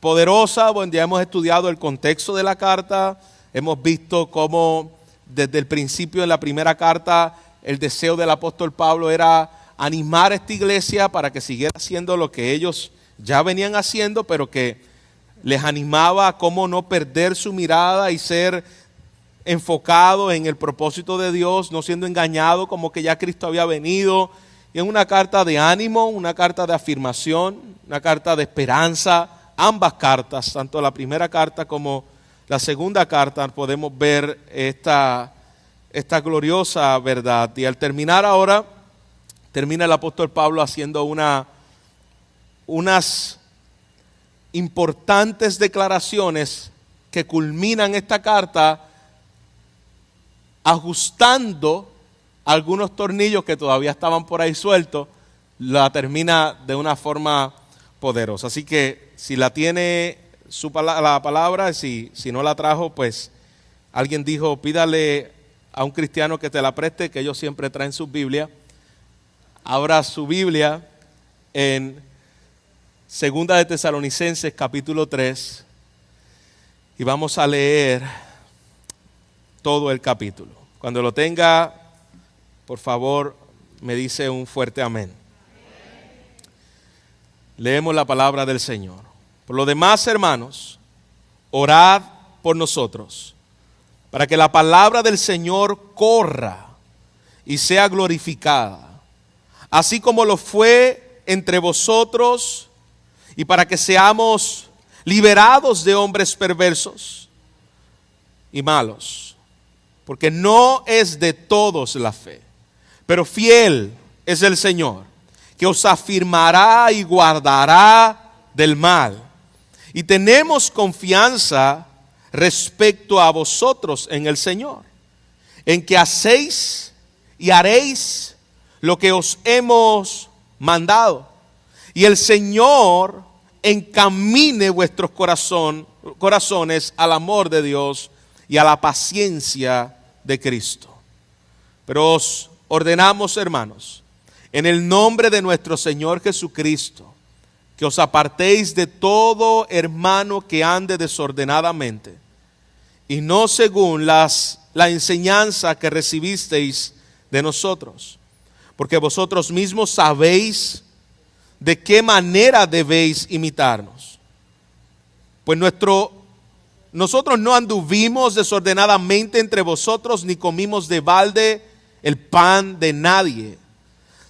poderosa. Bueno, ya hemos estudiado el contexto de la carta, hemos visto cómo desde el principio de la primera carta el deseo del apóstol Pablo era animar a esta iglesia para que siguiera haciendo lo que ellos ya venían haciendo, pero que les animaba a cómo no perder su mirada y ser enfocado en el propósito de Dios, no siendo engañado como que ya Cristo había venido. Y es una carta de ánimo, una carta de afirmación, una carta de esperanza. Ambas cartas, tanto la primera carta como la segunda carta, podemos ver esta gloriosa verdad. Y al terminar ahora, termina el apóstol Pablo haciendo unas importantes declaraciones que culminan esta carta ajustando algunos tornillos que todavía estaban por ahí sueltos. La termina de una forma poderosa. Así que si la tiene la palabra, si no la trajo, pues alguien dijo, pídale a un cristiano que te la preste, que ellos siempre traen su Biblia. Abra su Biblia en Segunda de Tesalonicenses capítulo 3 y vamos a leer todo el capítulo. Cuando lo tenga, por favor, me dice un fuerte amén. Leemos la palabra del Señor. Por lo demás, hermanos, orad por nosotros, para que la palabra del Señor corra y sea glorificada, así como lo fue entre vosotros, y para que seamos liberados de hombres perversos y malos, porque no es de todos la fe, pero fiel es el Señor, que os afirmará y guardará del mal. Y tenemos confianza respecto a vosotros en el Señor, en que hacéis y haréis lo que os hemos mandado. Y el Señor encamine vuestros corazones al amor de Dios y a la paciencia de Cristo. Pero os ordenamos, hermanos, en el nombre de nuestro Señor Jesucristo, que os apartéis de todo hermano que ande desordenadamente, y no según la enseñanza que recibisteis de nosotros, porque vosotros mismos sabéis de qué manera debéis imitarnos. Pues nosotros no anduvimos desordenadamente entre vosotros, ni comimos de balde el pan de nadie,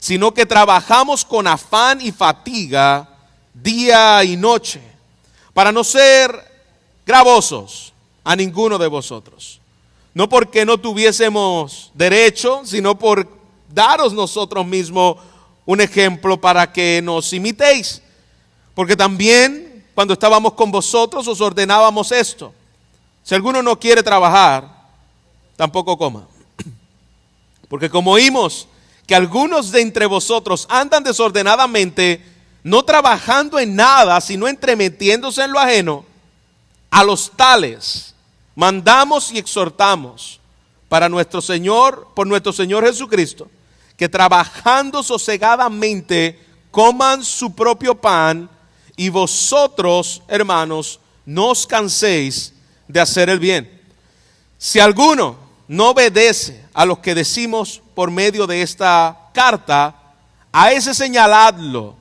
sino que trabajamos con afán y fatiga día y noche, para no ser gravosos a ninguno de vosotros, no porque no tuviésemos derecho, sino por daros nosotros mismos un ejemplo para que nos imitéis. Porque también cuando estábamos con vosotros os ordenábamos esto: si alguno no quiere trabajar, tampoco coma. Porque como oímos que algunos de entre vosotros andan desordenadamente, no trabajando en nada, sino entremetiéndose en lo ajeno, a los tales mandamos y exhortamos por nuestro Señor Jesucristo, que trabajando sosegadamente coman su propio pan, y vosotros, hermanos, no os canséis de hacer el bien. Si alguno no obedece a lo que decimos por medio de esta carta, a ese señaladlo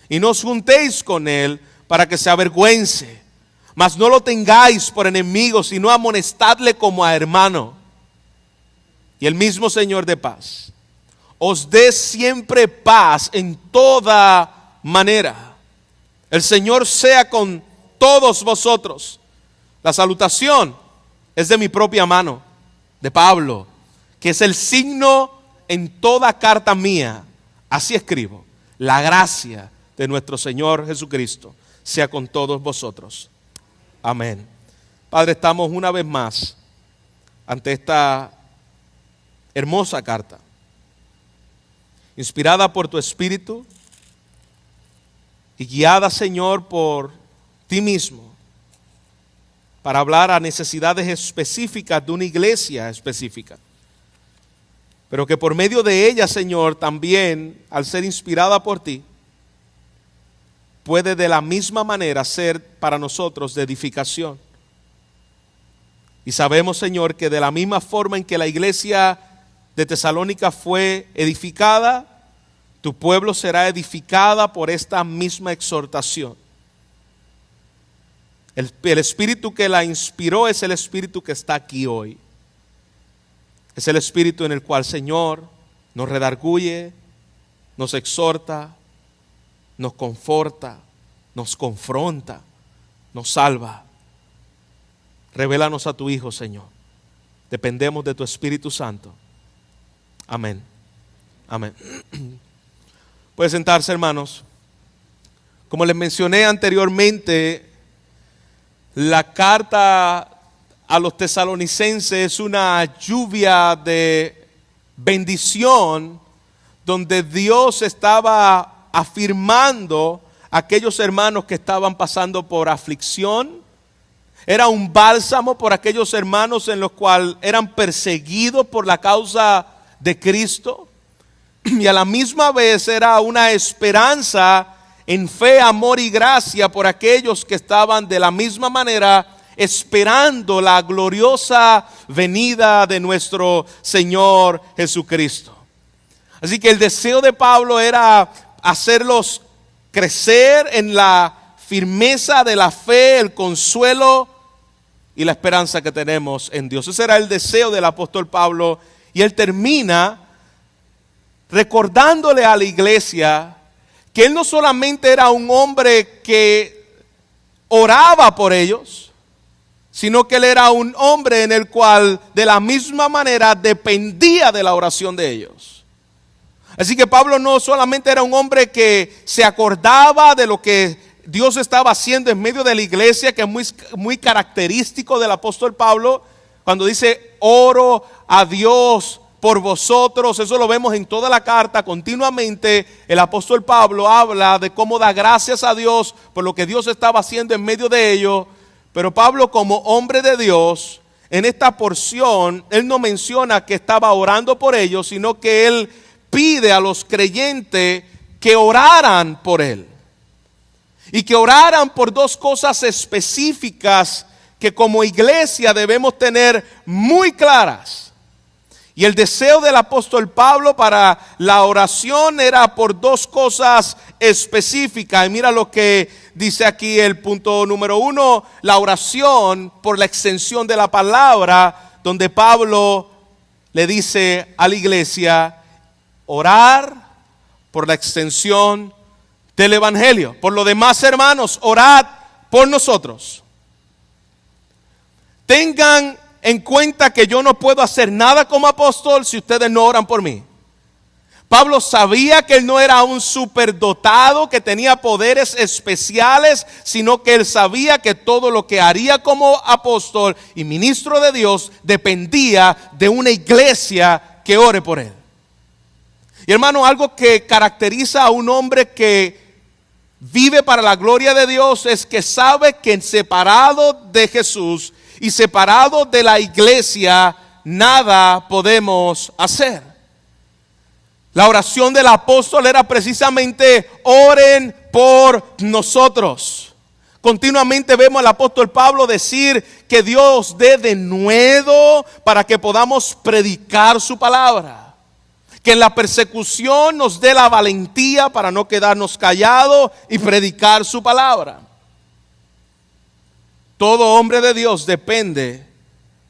y no os juntéis con él para que se avergüence. Mas no lo tengáis por enemigo, sino amonestadle como a hermano. Y el mismo Señor de paz os dé siempre paz en toda manera. El Señor sea con todos vosotros. La salutación es de mi propia mano, de Pablo, que es el signo en toda carta mía. Así escribo. La gracia de nuestro Señor Jesucristo sea con todos vosotros. Amén. Padre, estamos una vez más ante esta hermosa carta, inspirada por tu Espíritu y guiada, Señor, por ti mismo, para hablar a necesidades específicas de una iglesia específica. Pero que por medio de ella, Señor, también, al ser inspirada por ti, puede de la misma manera ser para nosotros de edificación. Y sabemos, Señor, que de la misma forma en que la iglesia de Tesalónica fue edificada, tu pueblo será edificada por esta misma exhortación. El espíritu que la inspiró es el espíritu que está aquí hoy. Es el espíritu en el cual, Señor, nos redarguye, nos exhorta, nos conforta, nos confronta, nos salva. Revélanos a tu Hijo, Señor. Dependemos de tu Espíritu Santo. Amén. Amén. Pueden sentarse, hermanos. Como les mencioné anteriormente, la carta a los tesalonicenses es una lluvia de bendición donde Dios estaba afirmando a aquellos hermanos que estaban pasando por aflicción. Era un bálsamo por aquellos hermanos en los cuales eran perseguidos por la causa de Cristo. Y a la misma vez era una esperanza en fe, amor y gracia por aquellos que estaban de la misma manera esperando la gloriosa venida de nuestro Señor Jesucristo. Así que el deseo de Pablo era hacerlos crecer en la firmeza de la fe, el consuelo y la esperanza que tenemos en Dios. Ese era el deseo del apóstol Pablo, y él termina recordándole a la iglesia que él no solamente era un hombre que oraba por ellos, sino que él era un hombre en el cual de la misma manera dependía de la oración de ellos. Así que Pablo no solamente era un hombre que se acordaba de lo que Dios estaba haciendo en medio de la iglesia, que es muy característico del apóstol Pablo, cuando dice oro a Dios por vosotros. Eso lo vemos en toda la carta continuamente. El apóstol Pablo habla de cómo da gracias a Dios por lo que Dios estaba haciendo en medio de ellos. Pero Pablo, como hombre de Dios, en esta porción él no menciona que estaba orando por ellos, sino que él pide a los creyentes que oraran por él. Y que oraran por dos cosas específicas que como iglesia debemos tener muy claras. Y el deseo del apóstol Pablo para la oración era por dos cosas específicas. Y mira lo que dice aquí el punto número 1, la oración por la extensión de la palabra, donde Pablo le dice a la iglesia, orar por la extensión del evangelio. Por lo demás, hermanos, orad por nosotros. Tengan en cuenta que yo no puedo hacer nada como apóstol si ustedes no oran por mí. Pablo sabía que él no era un superdotado que tenía poderes especiales, sino que él sabía que todo lo que haría como apóstol y ministro de Dios dependía de una iglesia que ore por él. Y hermano, algo que caracteriza a un hombre que vive para la gloria de Dios es que sabe que separado de Jesús y separado de la iglesia, nada podemos hacer. La oración del apóstol era precisamente oren por nosotros. Continuamente vemos al apóstol Pablo decir que Dios dé denuedo para que podamos predicar su palabra. Que en la persecución nos dé la valentía para no quedarnos callados y predicar su palabra. Todo hombre de Dios depende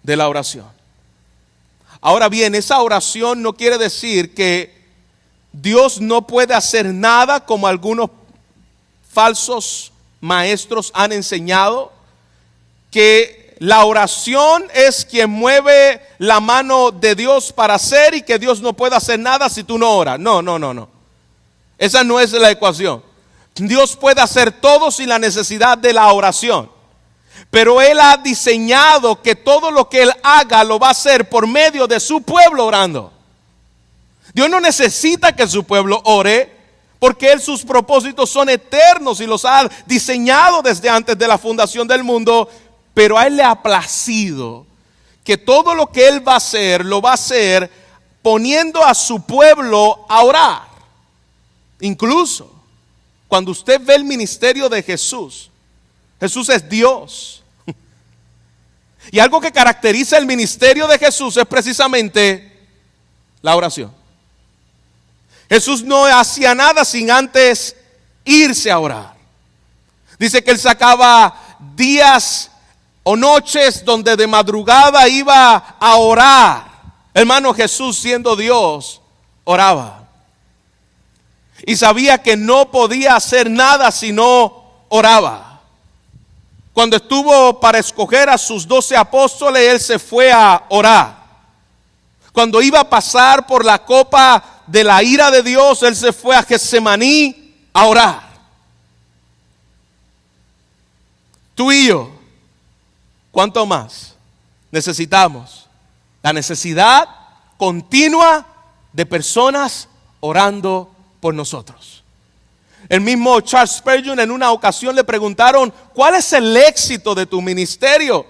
de la oración. Ahora bien, esa oración no quiere decir que Dios no puede hacer nada como algunos falsos maestros han enseñado, que la oración es quien mueve la mano de Dios para hacer y que Dios no puede hacer nada si tú no oras. No. Esa no es la ecuación. Dios puede hacer todo sin la necesidad de la oración. Pero Él ha diseñado que todo lo que Él haga lo va a hacer por medio de su pueblo orando. Dios no necesita que su pueblo ore, porque Él sus propósitos son eternos y los ha diseñado desde antes de la fundación del mundo. Pero a Él le ha placido que todo lo que Él va a hacer, lo va a hacer poniendo a su pueblo a orar. Incluso cuando usted ve el ministerio de Jesús, Jesús es Dios. Y algo que caracteriza el ministerio de Jesús es precisamente la oración. Jesús no hacía nada sin antes irse a orar. Dice que él sacaba días o noches donde de madrugada iba a orar. Hermano, Jesús, siendo Dios, oraba. Y sabía que no podía hacer nada si no oraba. Cuando estuvo para escoger a sus 12 apóstoles, él se fue a orar. Cuando iba a pasar por la copa de la ira de Dios, él se fue a Getsemaní a orar. Tú y yo, ¿cuánto más necesitamos? La necesidad continua de personas orando por nosotros. El mismo Charles Spurgeon en una ocasión le preguntaron: ¿cuál es el éxito de tu ministerio?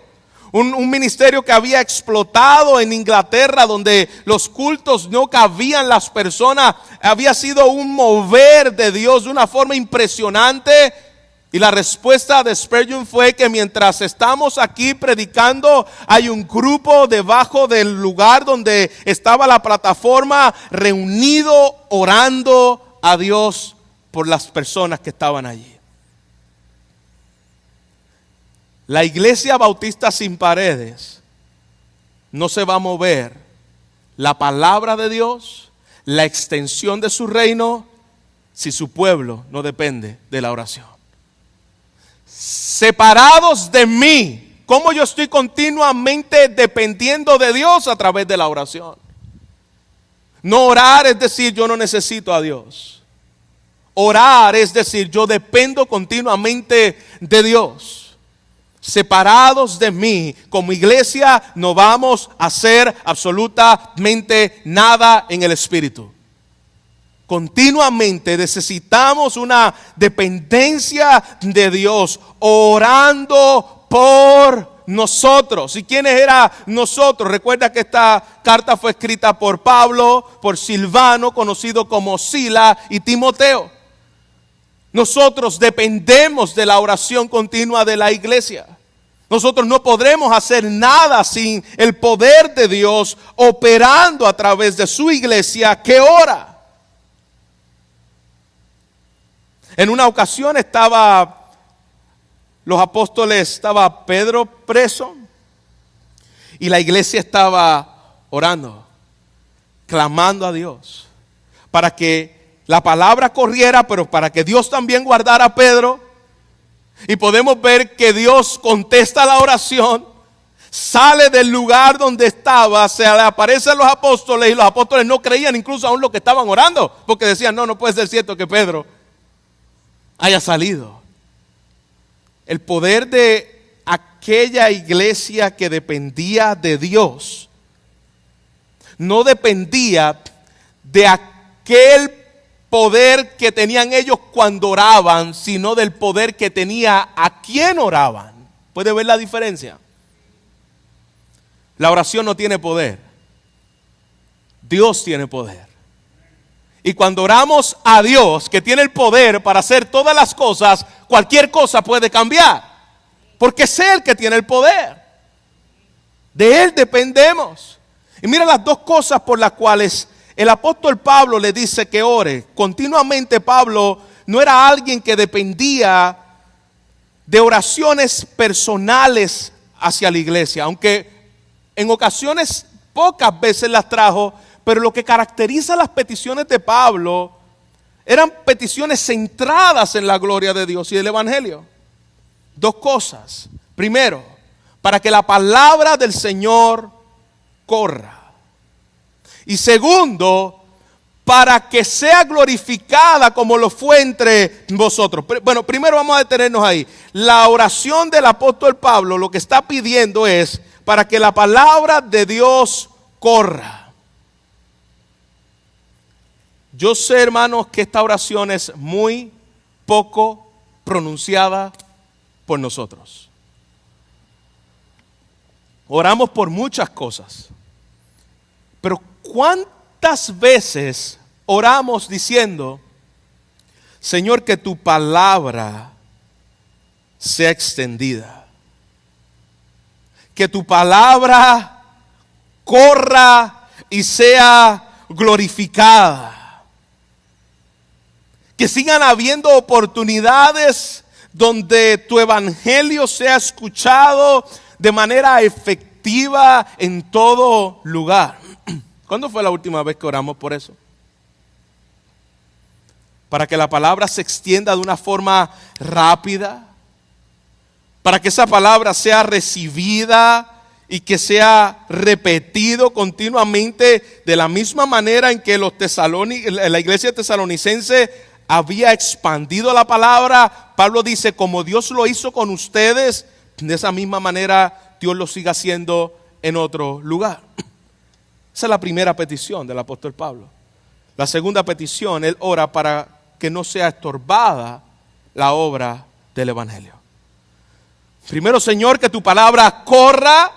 Un ministerio que había explotado en Inglaterra, donde los cultos no cabían las personas. Había sido un mover de Dios de una forma impresionante. Y la respuesta de Spurgeon fue que mientras estamos aquí predicando, hay un grupo debajo del lugar donde estaba la plataforma reunido orando a Dios por las personas que estaban allí. La Iglesia Bautista Sin Paredes no se va a mover. La palabra de Dios, la extensión de su reino, si su pueblo no depende de la oración. Separados de mí, ¿cómo yo estoy continuamente dependiendo de Dios? A través de la oración. No orar es decir, yo no necesito a Dios. Orar es decir, yo dependo continuamente de Dios. Separados de mí, como iglesia, no vamos a hacer absolutamente nada en el Espíritu. Continuamente necesitamos una dependencia de Dios, orando por nosotros. ¿Y quiénes eran nosotros? Recuerda que esta carta fue escrita por Pablo, por Silvano, conocido como Sila, y Timoteo. Nosotros dependemos de la oración continua de la iglesia. Nosotros no podremos hacer nada sin el poder de Dios operando a través de su iglesia que ora. En una ocasión los apóstoles, estaba Pedro preso y la iglesia estaba orando, clamando a Dios para que la palabra corriera, pero para que Dios también guardara a Pedro. Y podemos ver que Dios contesta la oración, sale del lugar donde estaba, se le aparecen los apóstoles y los apóstoles no creían incluso aún lo que estaban orando, porque decían, no puede ser cierto que Pedro haya salido. El poder de aquella iglesia que dependía de Dios no dependía de aquel poder que tenían ellos cuando oraban, sino del poder que tenía a quien oraban. ¿Puede ver la diferencia? La oración no tiene poder. Dios tiene poder. Y cuando oramos a Dios, que tiene el poder para hacer todas las cosas, cualquier cosa puede cambiar. Porque es Él que tiene el poder. De Él dependemos. Y mira las dos cosas por las cuales el apóstol Pablo le dice que ore. Continuamente Pablo no era alguien que dependía de oraciones personales hacia la iglesia. Aunque en ocasiones pocas veces las trajo. Pero lo que caracteriza las peticiones de Pablo eran peticiones centradas en la gloria de Dios y del Evangelio. Dos cosas. Primero, para que la palabra del Señor corra. Y segundo, para que sea glorificada como lo fue entre vosotros. Bueno, primero vamos a detenernos ahí. La oración del apóstol Pablo lo que está pidiendo es para que la palabra de Dios corra. Yo sé, hermanos, que esta oración es muy poco pronunciada por nosotros. Oramos por muchas cosas, pero ¿cuántas veces oramos diciendo, Señor, que tu palabra sea extendida. Que tu palabra corra y sea glorificada. Que sigan habiendo oportunidades donde tu evangelio sea escuchado de manera efectiva en todo lugar. ¿Cuándo fue la última vez que oramos por eso? Para que la palabra se extienda de una forma rápida, para que esa palabra sea recibida y que sea repetido continuamente de la misma manera en que la iglesia tesalonicense había expandido la palabra. Pablo dice, como Dios lo hizo con ustedes, de esa misma manera Dios lo siga haciendo en otro lugar. Esa es la primera petición del apóstol Pablo. La segunda petición, él ora para que no sea estorbada la obra del evangelio. Primero, Señor, que tu palabra corra.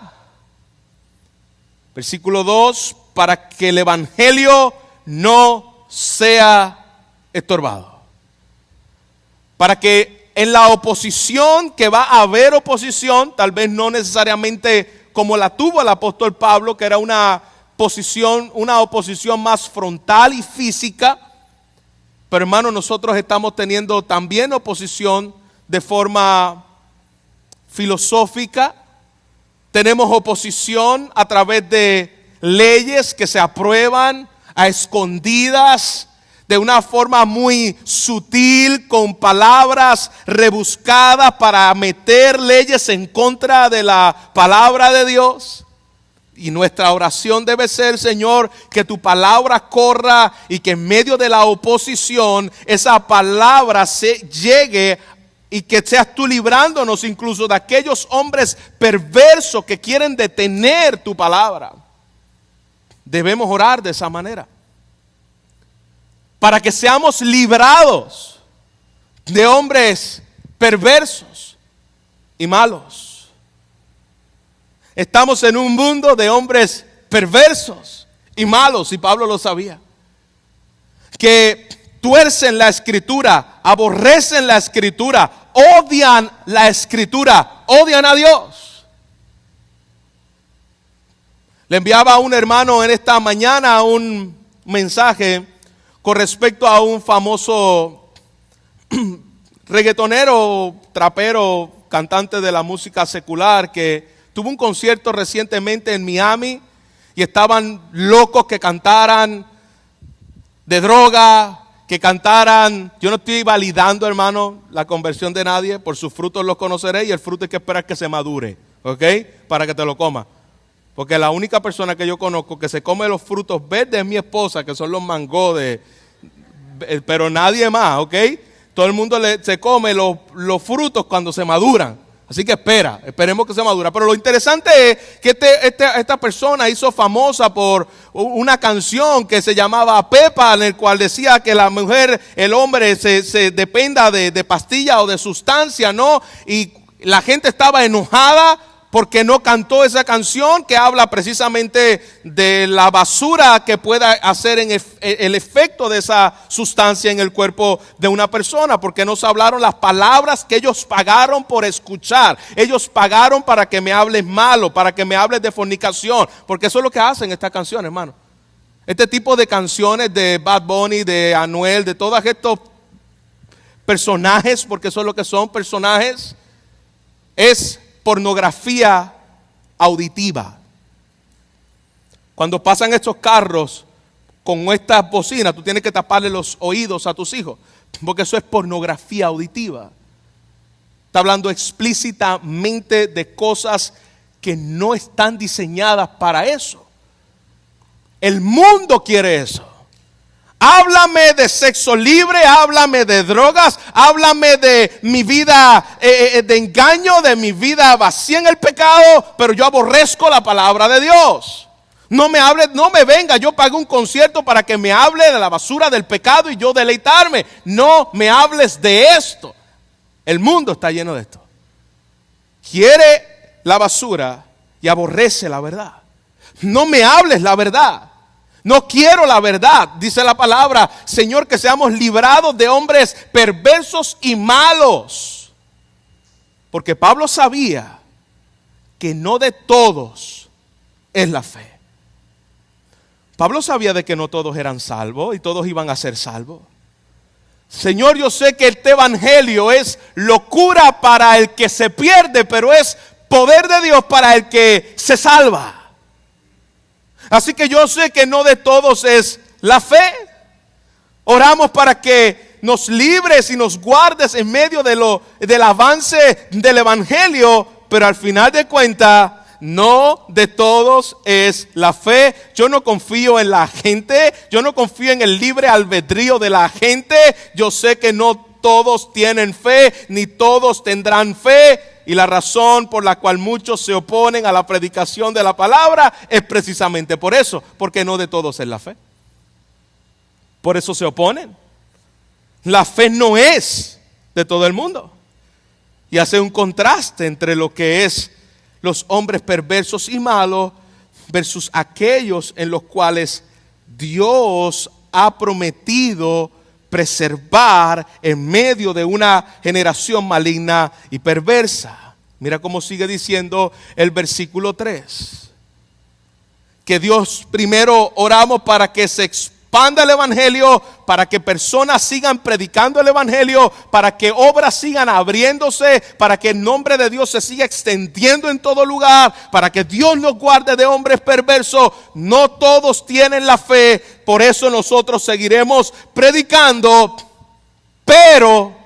Versículo 2, para que el evangelio no sea estorbado. Para que en la oposición, que va a haber oposición, tal vez no necesariamente como la tuvo el apóstol Pablo, que era una oposición más frontal y física, pero hermano, nosotros estamos teniendo también oposición de forma filosófica. Tenemos oposición a través de leyes que se aprueban a escondidas, de una forma muy sutil, con palabras rebuscadas para meter leyes en contra de la palabra de Dios. Y nuestra oración debe ser, Señor, que tu palabra corra y que en medio de la oposición esa palabra llegue y que seas tú librándonos incluso de aquellos hombres perversos que quieren detener tu palabra. Debemos orar de esa manera, para que seamos librados de hombres perversos y malos. Estamos en un mundo de hombres perversos y malos, y Pablo lo sabía, que tuercen la escritura, aborrecen la escritura, odian la escritura, odian a Dios. Le enviaba a un hermano en esta mañana un mensaje con respecto a un famoso reggaetonero, trapero, cantante de la música secular que tuvo un concierto recientemente en Miami y estaban locos que cantaran de droga, que cantaran. Yo no estoy validando, hermano, la conversión de nadie. Por sus frutos los conoceréis, y el fruto hay que esperar que se madure, ¿ok? Para que te lo comas. Porque la única persona que yo conozco que se come los frutos verdes es mi esposa, que son los mangos pero nadie más, ¿ok? Todo el mundo se come los frutos cuando se maduran. Así que esperemos que se madura. Pero lo interesante es que esta persona hizo famosa por una canción que se llamaba Pepa, en el cual decía que la mujer, el hombre se dependa de pastillas o de sustancia, ¿no? Y la gente estaba enojada porque no cantó esa canción que habla precisamente de la basura que pueda hacer el efecto de esa sustancia en el cuerpo de una persona, porque no se hablaron las palabras que ellos pagaron por escuchar. Ellos pagaron para que me hables malo, para que me hables de fornicación, porque eso es lo que hacen estas canciones, hermano. Este tipo de canciones de Bad Bunny, de Anuel, de todos estos personajes, porque eso es lo que son, personajes, es pornografía auditiva. Cuando pasan estos carros con estas bocinas, tú tienes que taparle los oídos a tus hijos, porque eso es pornografía auditiva. Está hablando explícitamente de cosas que no están diseñadas para eso. El mundo quiere eso. Háblame de sexo libre, háblame de drogas, háblame de mi vida de engaño, de mi vida vacía en el pecado, pero yo aborrezco la palabra de Dios. No me hables, no me venga, yo pagué un concierto para que me hable de la basura del pecado y yo deleitarme. No me hables de esto. El mundo está lleno de esto. Quiere la basura y aborrece la verdad. No me hables la verdad. No quiero la verdad, dice la palabra, Señor, que seamos librados de hombres perversos y malos. Porque Pablo sabía que no de todos es la fe. Pablo sabía de que no todos eran salvos y todos iban a ser salvos. Señor, yo sé que este evangelio es locura para el que se pierde, pero es poder de Dios para el que se salva. Así que yo sé que no de todos es la fe. Oramos para que nos libres y nos guardes en medio del avance del evangelio, pero al final de cuentas, no de todos es la fe. Yo no confío en la gente, yo no confío en el libre albedrío de la gente. Yo sé que no todos tienen fe, ni todos tendrán fe. Y la razón por la cual muchos se oponen a la predicación de la palabra es precisamente por eso, porque no de todos es la fe. Por eso se oponen. La fe no es de todo el mundo. Y hace un contraste entre lo que es los hombres perversos y malos versus aquellos en los cuales Dios ha prometido preservar en medio de una generación maligna y perversa. Mira cómo sigue diciendo el versículo 3. Que Dios, primero oramos para que se expanda el evangelio, para que personas sigan predicando el evangelio, para que obras sigan abriéndose, para que el nombre de Dios se siga extendiendo en todo lugar, para que Dios nos guarde de hombres perversos. No todos tienen la fe, por eso nosotros seguiremos predicando, pero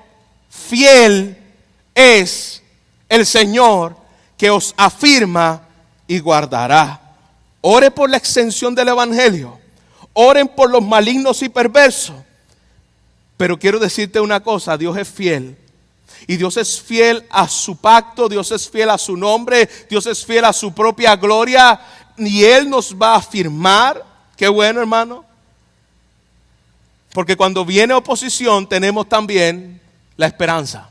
fiel es el Señor que os afirma y guardará. Ore por la extensión del evangelio. Oren por los malignos y perversos. Pero quiero decirte una cosa, Dios es fiel. Y Dios es fiel a su pacto, Dios es fiel a su nombre, Dios es fiel a su propia gloria. Y Él nos va a afirmar. Qué bueno, hermano. Porque cuando viene oposición tenemos también la esperanza.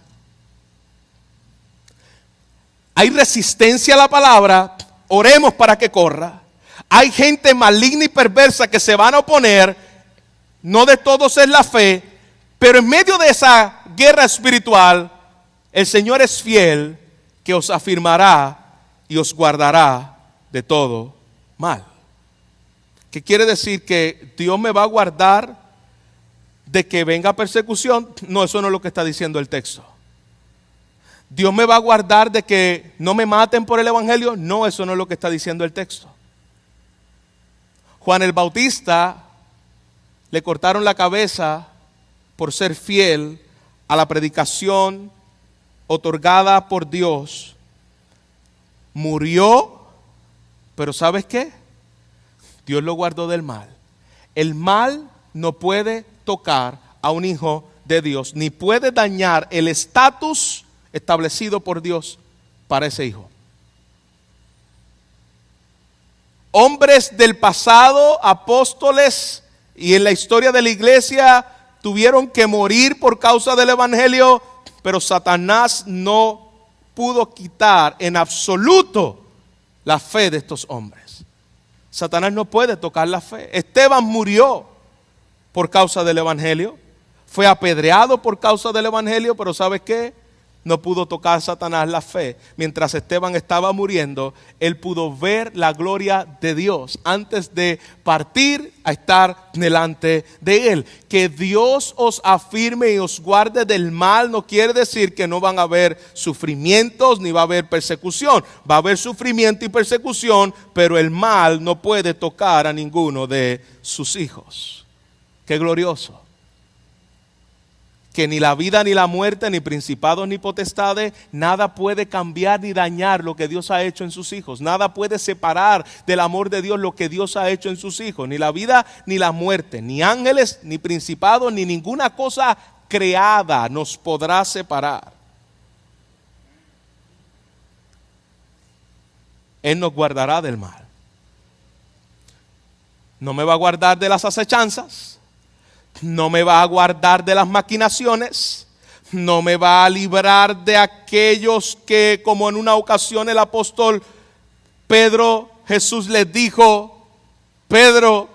Hay resistencia a la palabra, oremos para que corra. Hay gente maligna y perversa que se van a oponer, no de todos es la fe, pero en medio de esa guerra espiritual, el Señor es fiel que os afirmará y os guardará de todo mal. ¿Qué quiere decir? ¿Que Dios me va a guardar de que venga persecución? No, eso no es lo que está diciendo el texto. ¿Dios me va a guardar de que no me maten por el evangelio? No, eso no es lo que está diciendo el texto. Juan el Bautista le cortaron la cabeza por ser fiel a la predicación otorgada por Dios. Murió, pero ¿sabes qué? Dios lo guardó del mal. El mal no puede tocar a un hijo de Dios, ni puede dañar el estatus establecido por Dios para ese hijo. Hombres del pasado, apóstoles y en la historia de la iglesia tuvieron que morir por causa del evangelio, pero Satanás no pudo quitar en absoluto la fe de estos hombres. Satanás no puede tocar la fe. Esteban murió por causa del evangelio, fue apedreado por causa del evangelio, pero ¿sabes qué? No pudo tocar Satanás la fe. Mientras Esteban estaba muriendo, él pudo ver la gloria de Dios antes de partir a estar delante de él. Que Dios os afirme y os guarde del mal no quiere decir que no van a haber sufrimientos ni va a haber persecución. Va a haber sufrimiento y persecución, pero el mal no puede tocar a ninguno de sus hijos. Qué glorioso. Que ni la vida ni la muerte, ni principados ni potestades, nada puede cambiar ni dañar lo que Dios ha hecho en sus hijos. Nada puede separar del amor de Dios lo que Dios ha hecho en sus hijos. Ni la vida ni la muerte, ni ángeles, ni principados, ni ninguna cosa creada nos podrá separar. Él nos guardará del mal. No me va a guardar de las acechanzas. No me va a guardar de las maquinaciones, no me va a librar de aquellos que, como en una ocasión el apóstol Pedro, Jesús les dijo: Pedro,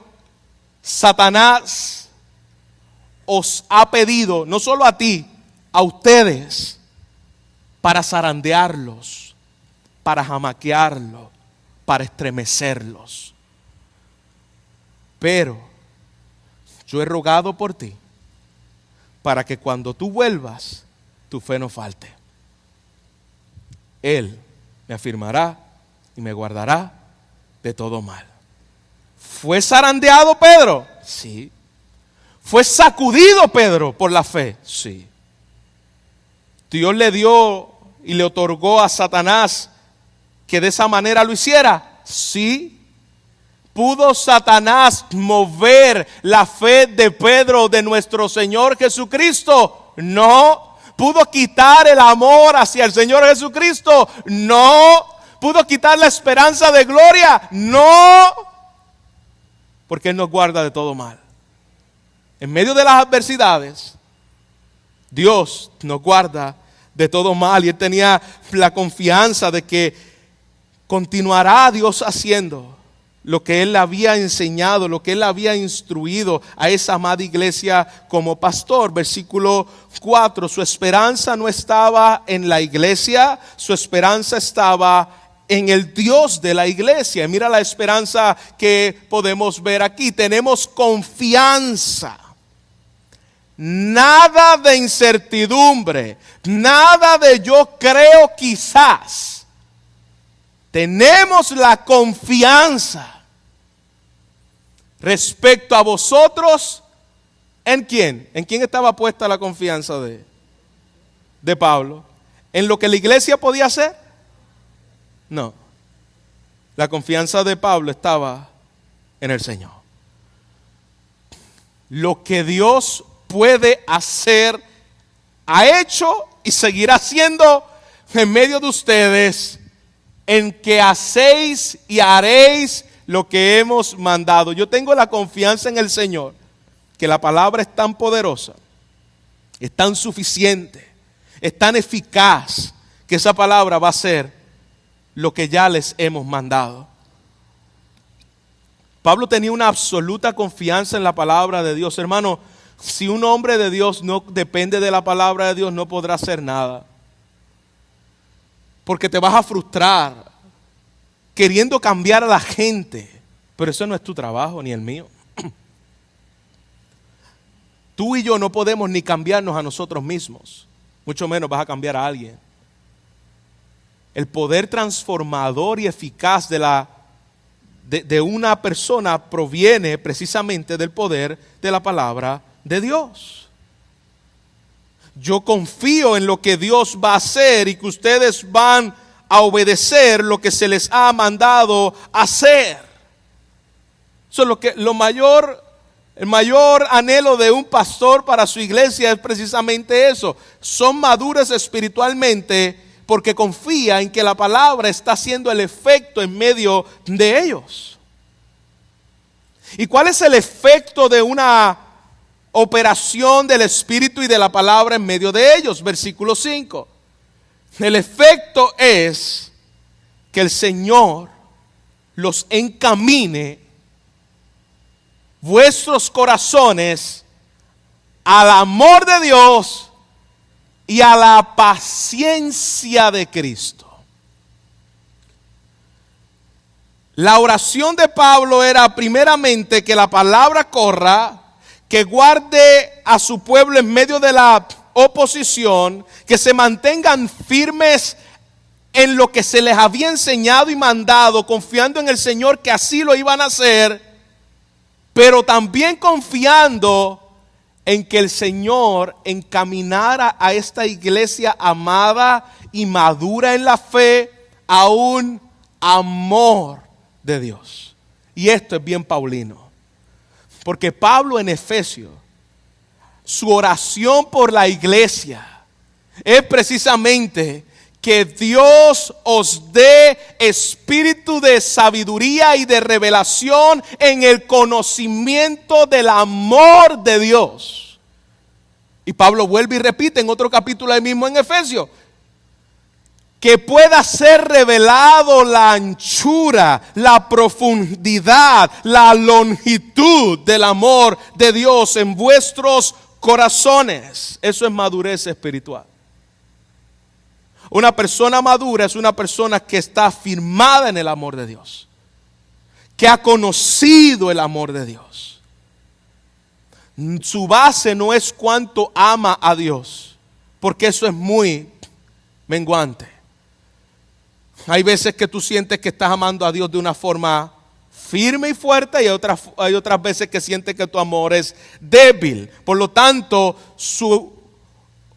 Satanás os ha pedido, no solo a ti, a ustedes, para zarandearlos, para jamaquearlos, para estremecerlos. Pero yo he rogado por ti, para que cuando tú vuelvas, tu fe no falte. Él me afirmará y me guardará de todo mal. ¿Fue zarandeado Pedro? Sí. ¿Fue sacudido Pedro por la fe? Sí. Dios le dio y le otorgó a Satanás que de esa manera lo hiciera. Sí. ¿Pudo Satanás mover la fe de Pedro de nuestro Señor Jesucristo? No. ¿Pudo quitar el amor hacia el Señor Jesucristo? No. ¿Pudo quitar la esperanza de gloria? No. Porque Él nos guarda de todo mal. En medio de las adversidades, Dios nos guarda de todo mal. Y Él tenía la confianza de que continuará Dios haciendo lo que Él había enseñado, lo que Él había instruido a esa amada iglesia como pastor. Versículo 4, su esperanza no estaba en la iglesia, su esperanza estaba en el Dios de la iglesia. Mira la esperanza que podemos ver aquí. Tenemos confianza. Nada de incertidumbre, nada de yo creo quizás. Tenemos la confianza respecto a vosotros. ¿En quién? ¿En quién estaba puesta la confianza de Pablo? ¿En lo que la iglesia podía hacer? No. La confianza de Pablo estaba en el Señor. Lo que Dios puede hacer, ha hecho y seguirá haciendo en medio de ustedes, en que hacéis y haréis lo que hemos mandado. Yo tengo la confianza en el Señor, que la palabra es tan poderosa, es tan suficiente, es tan eficaz, que esa palabra va a ser lo que ya les hemos mandado. Pablo tenía una absoluta confianza en la palabra de Dios. Hermano, si un hombre de Dios no depende de la palabra de Dios, no podrá hacer nada. Porque te vas a frustrar queriendo cambiar a la gente. Pero eso no es tu trabajo ni el mío. Tú y yo no podemos ni cambiarnos a nosotros mismos. Mucho menos vas a cambiar a alguien. El poder transformador y eficaz de una persona proviene precisamente del poder de la palabra de Dios. Yo confío en lo que Dios va a hacer y que ustedes van a obedecer lo que se les ha mandado hacer. Eso es el mayor anhelo de un pastor para su iglesia es precisamente eso. Son maduros espiritualmente porque confía en que la palabra está haciendo el efecto en medio de ellos. ¿Y cuál es el efecto de una operación del Espíritu y de la palabra en medio de ellos? Versículo 5. El efecto es que el Señor los encamine vuestros corazones al amor de Dios y a la paciencia de Cristo. La oración de Pablo era primeramente que la palabra corra, que guarde a su pueblo en medio de la oposición, que se mantengan firmes en lo que se les había enseñado y mandado, confiando en el Señor que así lo iban a hacer, pero también confiando en que el Señor encaminara a esta iglesia amada y madura en la fe a un amor de Dios. Y esto es bien paulino, porque Pablo en Efesios, su oración por la iglesia es precisamente que Dios os dé espíritu de sabiduría y de revelación en el conocimiento del amor de Dios. Y Pablo vuelve y repite en otro capítulo ahí mismo en Efesios, que pueda ser revelado la anchura, la profundidad, la longitud del amor de Dios en vuestros corazones. Eso es madurez espiritual. Una persona madura es una persona que está afirmada en el amor de Dios, que ha conocido el amor de Dios. Su base no es cuánto ama a Dios, porque eso es muy menguante. Hay veces que tú sientes que estás amando a Dios de una forma firme y fuerte, y hay otras veces que sientes que tu amor es débil. Por lo tanto, su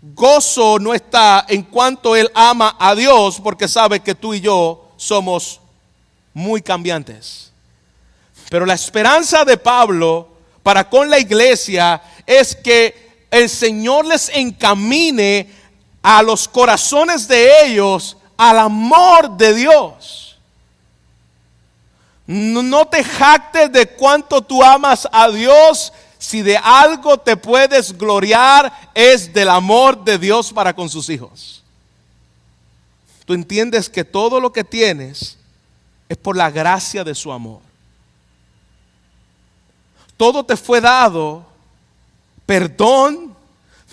gozo no está en cuanto él ama a Dios, porque sabe que tú y yo somos muy cambiantes. Pero la esperanza de Pablo para con la iglesia es que el Señor les encamine a los corazones de ellos al amor de Dios. No te jactes de cuánto tú amas a Dios. Si de algo te puedes gloriar, es del amor de Dios para con sus hijos. Tú entiendes que todo lo que tienes es por la gracia de su amor. Todo te fue dado, perdón,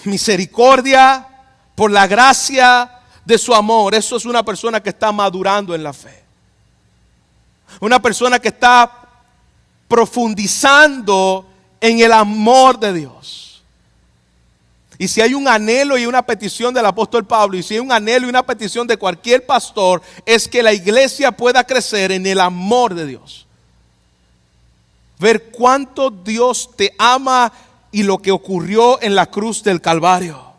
misericordia, por la gracia de su amor. Eso es una persona que está madurando en la fe. Una persona que está profundizando en el amor de Dios. Y si hay un anhelo y una petición del apóstol Pablo, y si hay un anhelo y una petición de cualquier pastor, es que la iglesia pueda crecer en el amor de Dios. Ver cuánto Dios te ama y lo que ocurrió en la cruz del Calvario.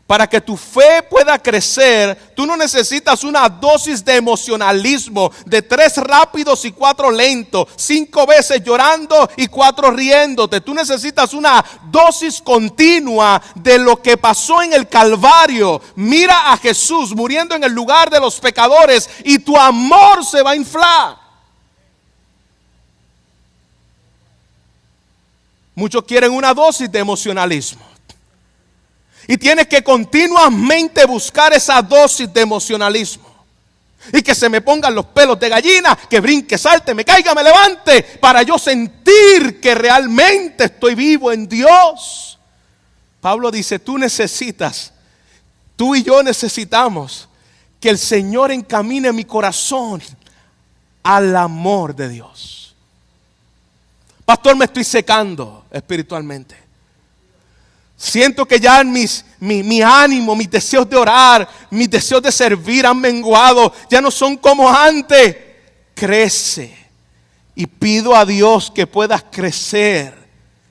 Para que tu fe pueda crecer, tú no necesitas una dosis de emocionalismo, de 3 rápidos y 4 lentos, 5 veces llorando y 4 riéndote. Tú necesitas una dosis continua de lo que pasó en el Calvario. Mira a Jesús muriendo en el lugar de los pecadores y tu amor se va a inflar. Muchos quieren una dosis de emocionalismo. Y tienes que continuamente buscar esa dosis de emocionalismo. Y que se me pongan los pelos de gallina, que brinque, salte, me caiga, me levante, para yo sentir que realmente estoy vivo en Dios. Pablo dice, tú y yo necesitamos que el Señor encamine mi corazón al amor de Dios. Pastor, me estoy secando espiritualmente. Siento que ya mi ánimo, mis deseos de orar, mis deseos de servir han menguado. Ya no son como antes. Crece. Y pido a Dios que puedas crecer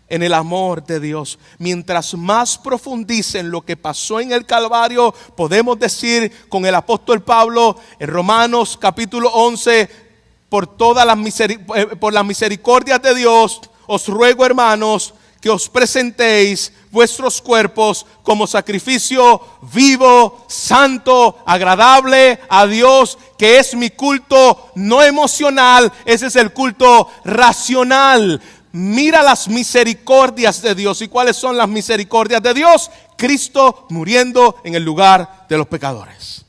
en el amor de Dios. Mientras más profundice lo que pasó en el Calvario, podemos decir con el apóstol Pablo en Romanos capítulo 11, por las misericordias de Dios, os ruego, hermanos, que os presentéis vuestros cuerpos como sacrificio vivo, santo, agradable a Dios, que es mi culto no emocional, ese es el culto racional. Mira las misericordias de Dios. ¿Y cuáles son las misericordias de Dios? Cristo muriendo en el lugar de los pecadores.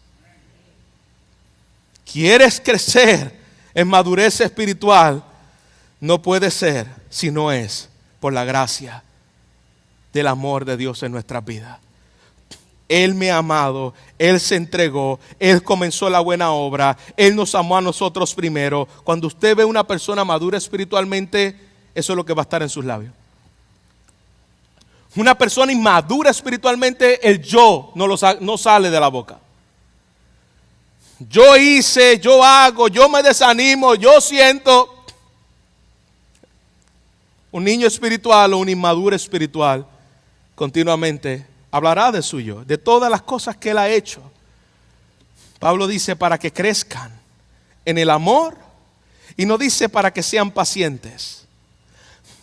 ¿Quieres crecer en madurez espiritual? No puede ser si no es por la gracia del amor de Dios en nuestras vidas. Él me ha amado, Él se entregó, Él comenzó la buena obra, Él nos amó a nosotros primero. Cuando usted ve una persona madura espiritualmente, eso es lo que va a estar en sus labios. Una persona inmadura espiritualmente, el yo no sale de la boca. Yo hice, yo hago, yo me desanimo, yo siento. Un niño espiritual o un inmaduro espiritual continuamente hablará de suyo, de todas las cosas que él ha hecho. Pablo dice para que crezcan en el amor, y no dice para que sean pacientes.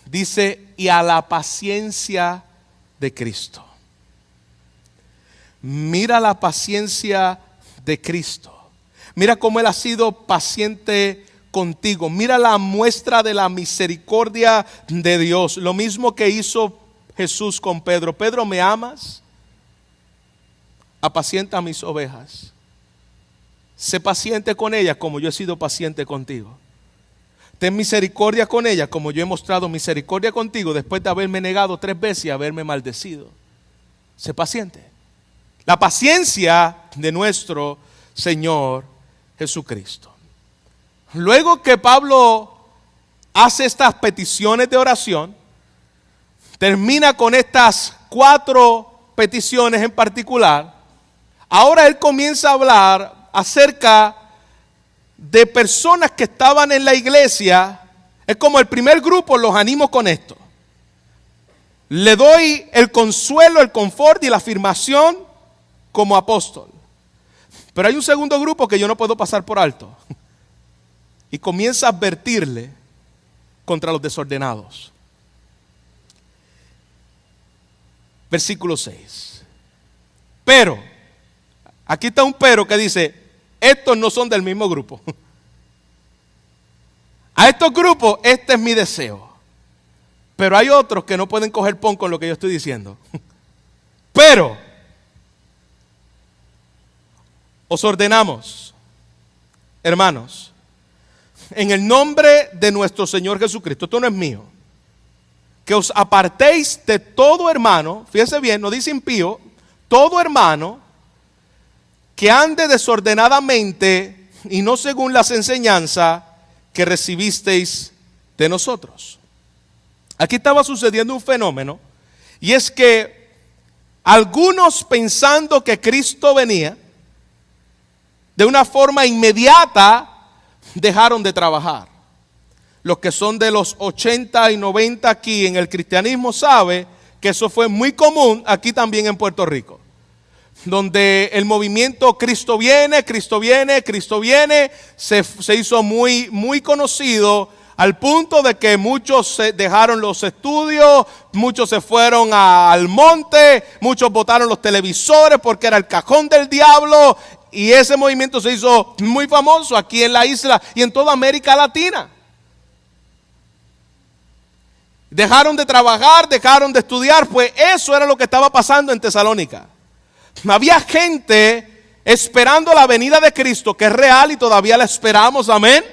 Dice y a la paciencia de Cristo. Mira la paciencia de Cristo. Mira cómo Él ha sido paciente contigo. Mira la muestra de la misericordia de Dios. Lo mismo que hizo Jesús con Pedro. Pedro, ¿me amas? apacienta mis ovejas. Sé paciente con ellas como yo he sido paciente contigo. Ten misericordia con ellas como yo he mostrado misericordia contigo después de haberme negado 3 veces y haberme maldecido. Sé paciente. La paciencia de nuestro Señor Jesucristo. Luego que Pablo hace estas peticiones de oración, termina con estas 4 peticiones en particular. Ahora él comienza a hablar acerca de personas que estaban en la iglesia. Es como el primer grupo, los animo con esto. Le doy el consuelo, el confort y la afirmación como apóstol. Pero hay un segundo grupo que yo no puedo pasar por alto. Y comienza a advertirle contra los desordenados. Versículo 6. Pero, aquí está un pero que dice, estos no son del mismo grupo. A estos grupos, este es mi deseo. Pero hay otros que no pueden coger pon con lo que yo estoy diciendo. Pero, os ordenamos, hermanos, en el nombre de nuestro Señor Jesucristo, esto no es mío, que os apartéis de todo hermano, fíjense bien, no dice impío, todo hermano que ande desordenadamente y no según las enseñanzas que recibisteis de nosotros. Aquí estaba sucediendo un fenómeno, y es que algunos, pensando que Cristo venía, de una forma inmediata dejaron de trabajar. Los que son de los 80 y 90 aquí en el cristianismo saben que eso fue muy común aquí también en Puerto Rico, donde el movimiento Cristo viene, Cristo viene, Cristo viene, se hizo muy conocido, al punto de que muchos dejaron los estudios, muchos se fueron al monte, muchos botaron los televisores porque era el cajón del diablo, y ese movimiento se hizo muy famoso aquí en la isla y en toda América Latina. Dejaron de trabajar, dejaron de estudiar, pues eso era lo que estaba pasando en Tesalónica. Había gente esperando la venida de Cristo, que es real y todavía la esperamos, amén.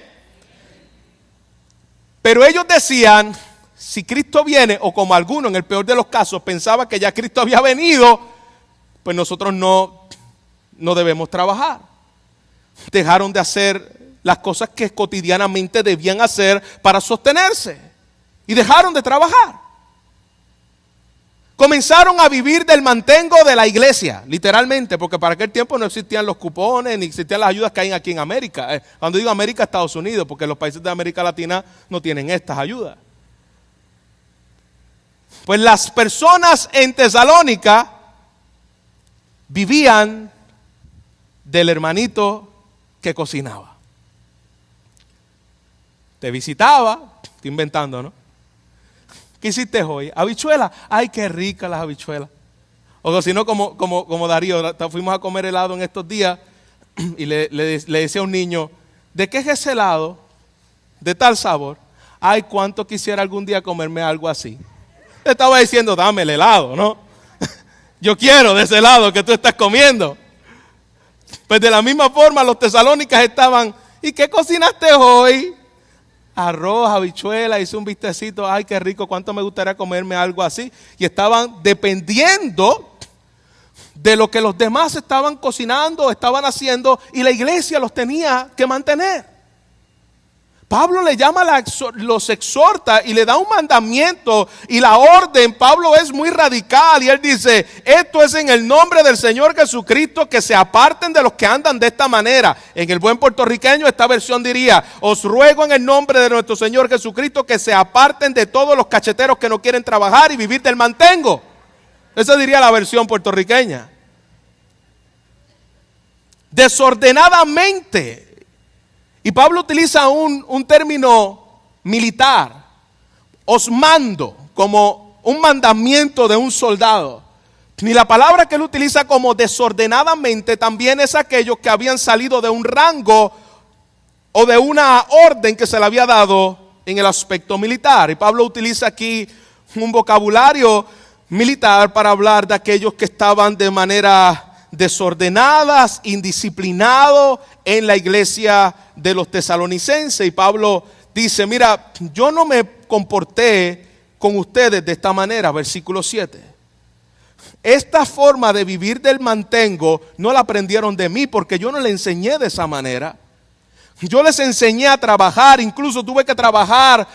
Pero ellos decían, si Cristo viene, o como algunos en el peor de los casos pensaban que ya Cristo había venido, pues nosotros no debemos trabajar. Dejaron de hacer las cosas que cotidianamente debían hacer para sostenerse, y dejaron de trabajar. Comenzaron a vivir del mantengo de la iglesia, literalmente, porque para aquel tiempo no existían los cupones, ni existían las ayudas que hay aquí en América. Cuando digo América, Estados Unidos, porque los países de América Latina no tienen estas ayudas. Pues las personas en Tesalónica vivían del hermanito que cocinaba. Te visitaba, estoy inventando, ¿no? ¿Qué hiciste hoy? ¿Habichuelas? ¡Ay, qué ricas las habichuelas! O si no, como Darío, fuimos a comer helado en estos días y le decía a un niño, ¿de qué es ese helado? De tal sabor. ¡Ay, cuánto quisiera algún día comerme algo así! Le estaba diciendo, dame el helado, ¿no? Yo quiero de ese helado que tú estás comiendo. Pues de la misma forma los tesalónicas estaban, ¿y qué cocinaste hoy? Arroz, habichuela, hice un bistecito, ay qué rico, cuánto me gustaría comerme algo así. Y estaban dependiendo de lo que los demás estaban cocinando, estaban haciendo, y la iglesia los tenía que mantener. Pablo le llama, los exhorta y le da un mandamiento y la orden. Pablo es muy radical y él dice, esto es en el nombre del Señor Jesucristo, que se aparten de los que andan de esta manera. En el buen puertorriqueño esta versión diría, os ruego en el nombre de nuestro Señor Jesucristo que se aparten de todos los cacheteros que no quieren trabajar y vivir del mantengo. Esa diría la versión puertorriqueña. Desordenadamente. Y Pablo utiliza un término militar, os mando, como un mandamiento de un soldado. Y la palabra que él utiliza como desordenadamente también es aquellos que habían salido de un rango o de una orden que se le había dado en el aspecto militar. Y Pablo utiliza aquí un vocabulario militar para hablar de aquellos que estaban de manera desordenadas, indisciplinados en la iglesia de los tesalonicenses. Y Pablo dice, mira, yo no me comporté con ustedes de esta manera, versículo 7. Esta forma de vivir del mantengo no la aprendieron de mí, porque yo no le enseñé de esa manera. Yo les enseñé a trabajar, incluso tuve que trabajar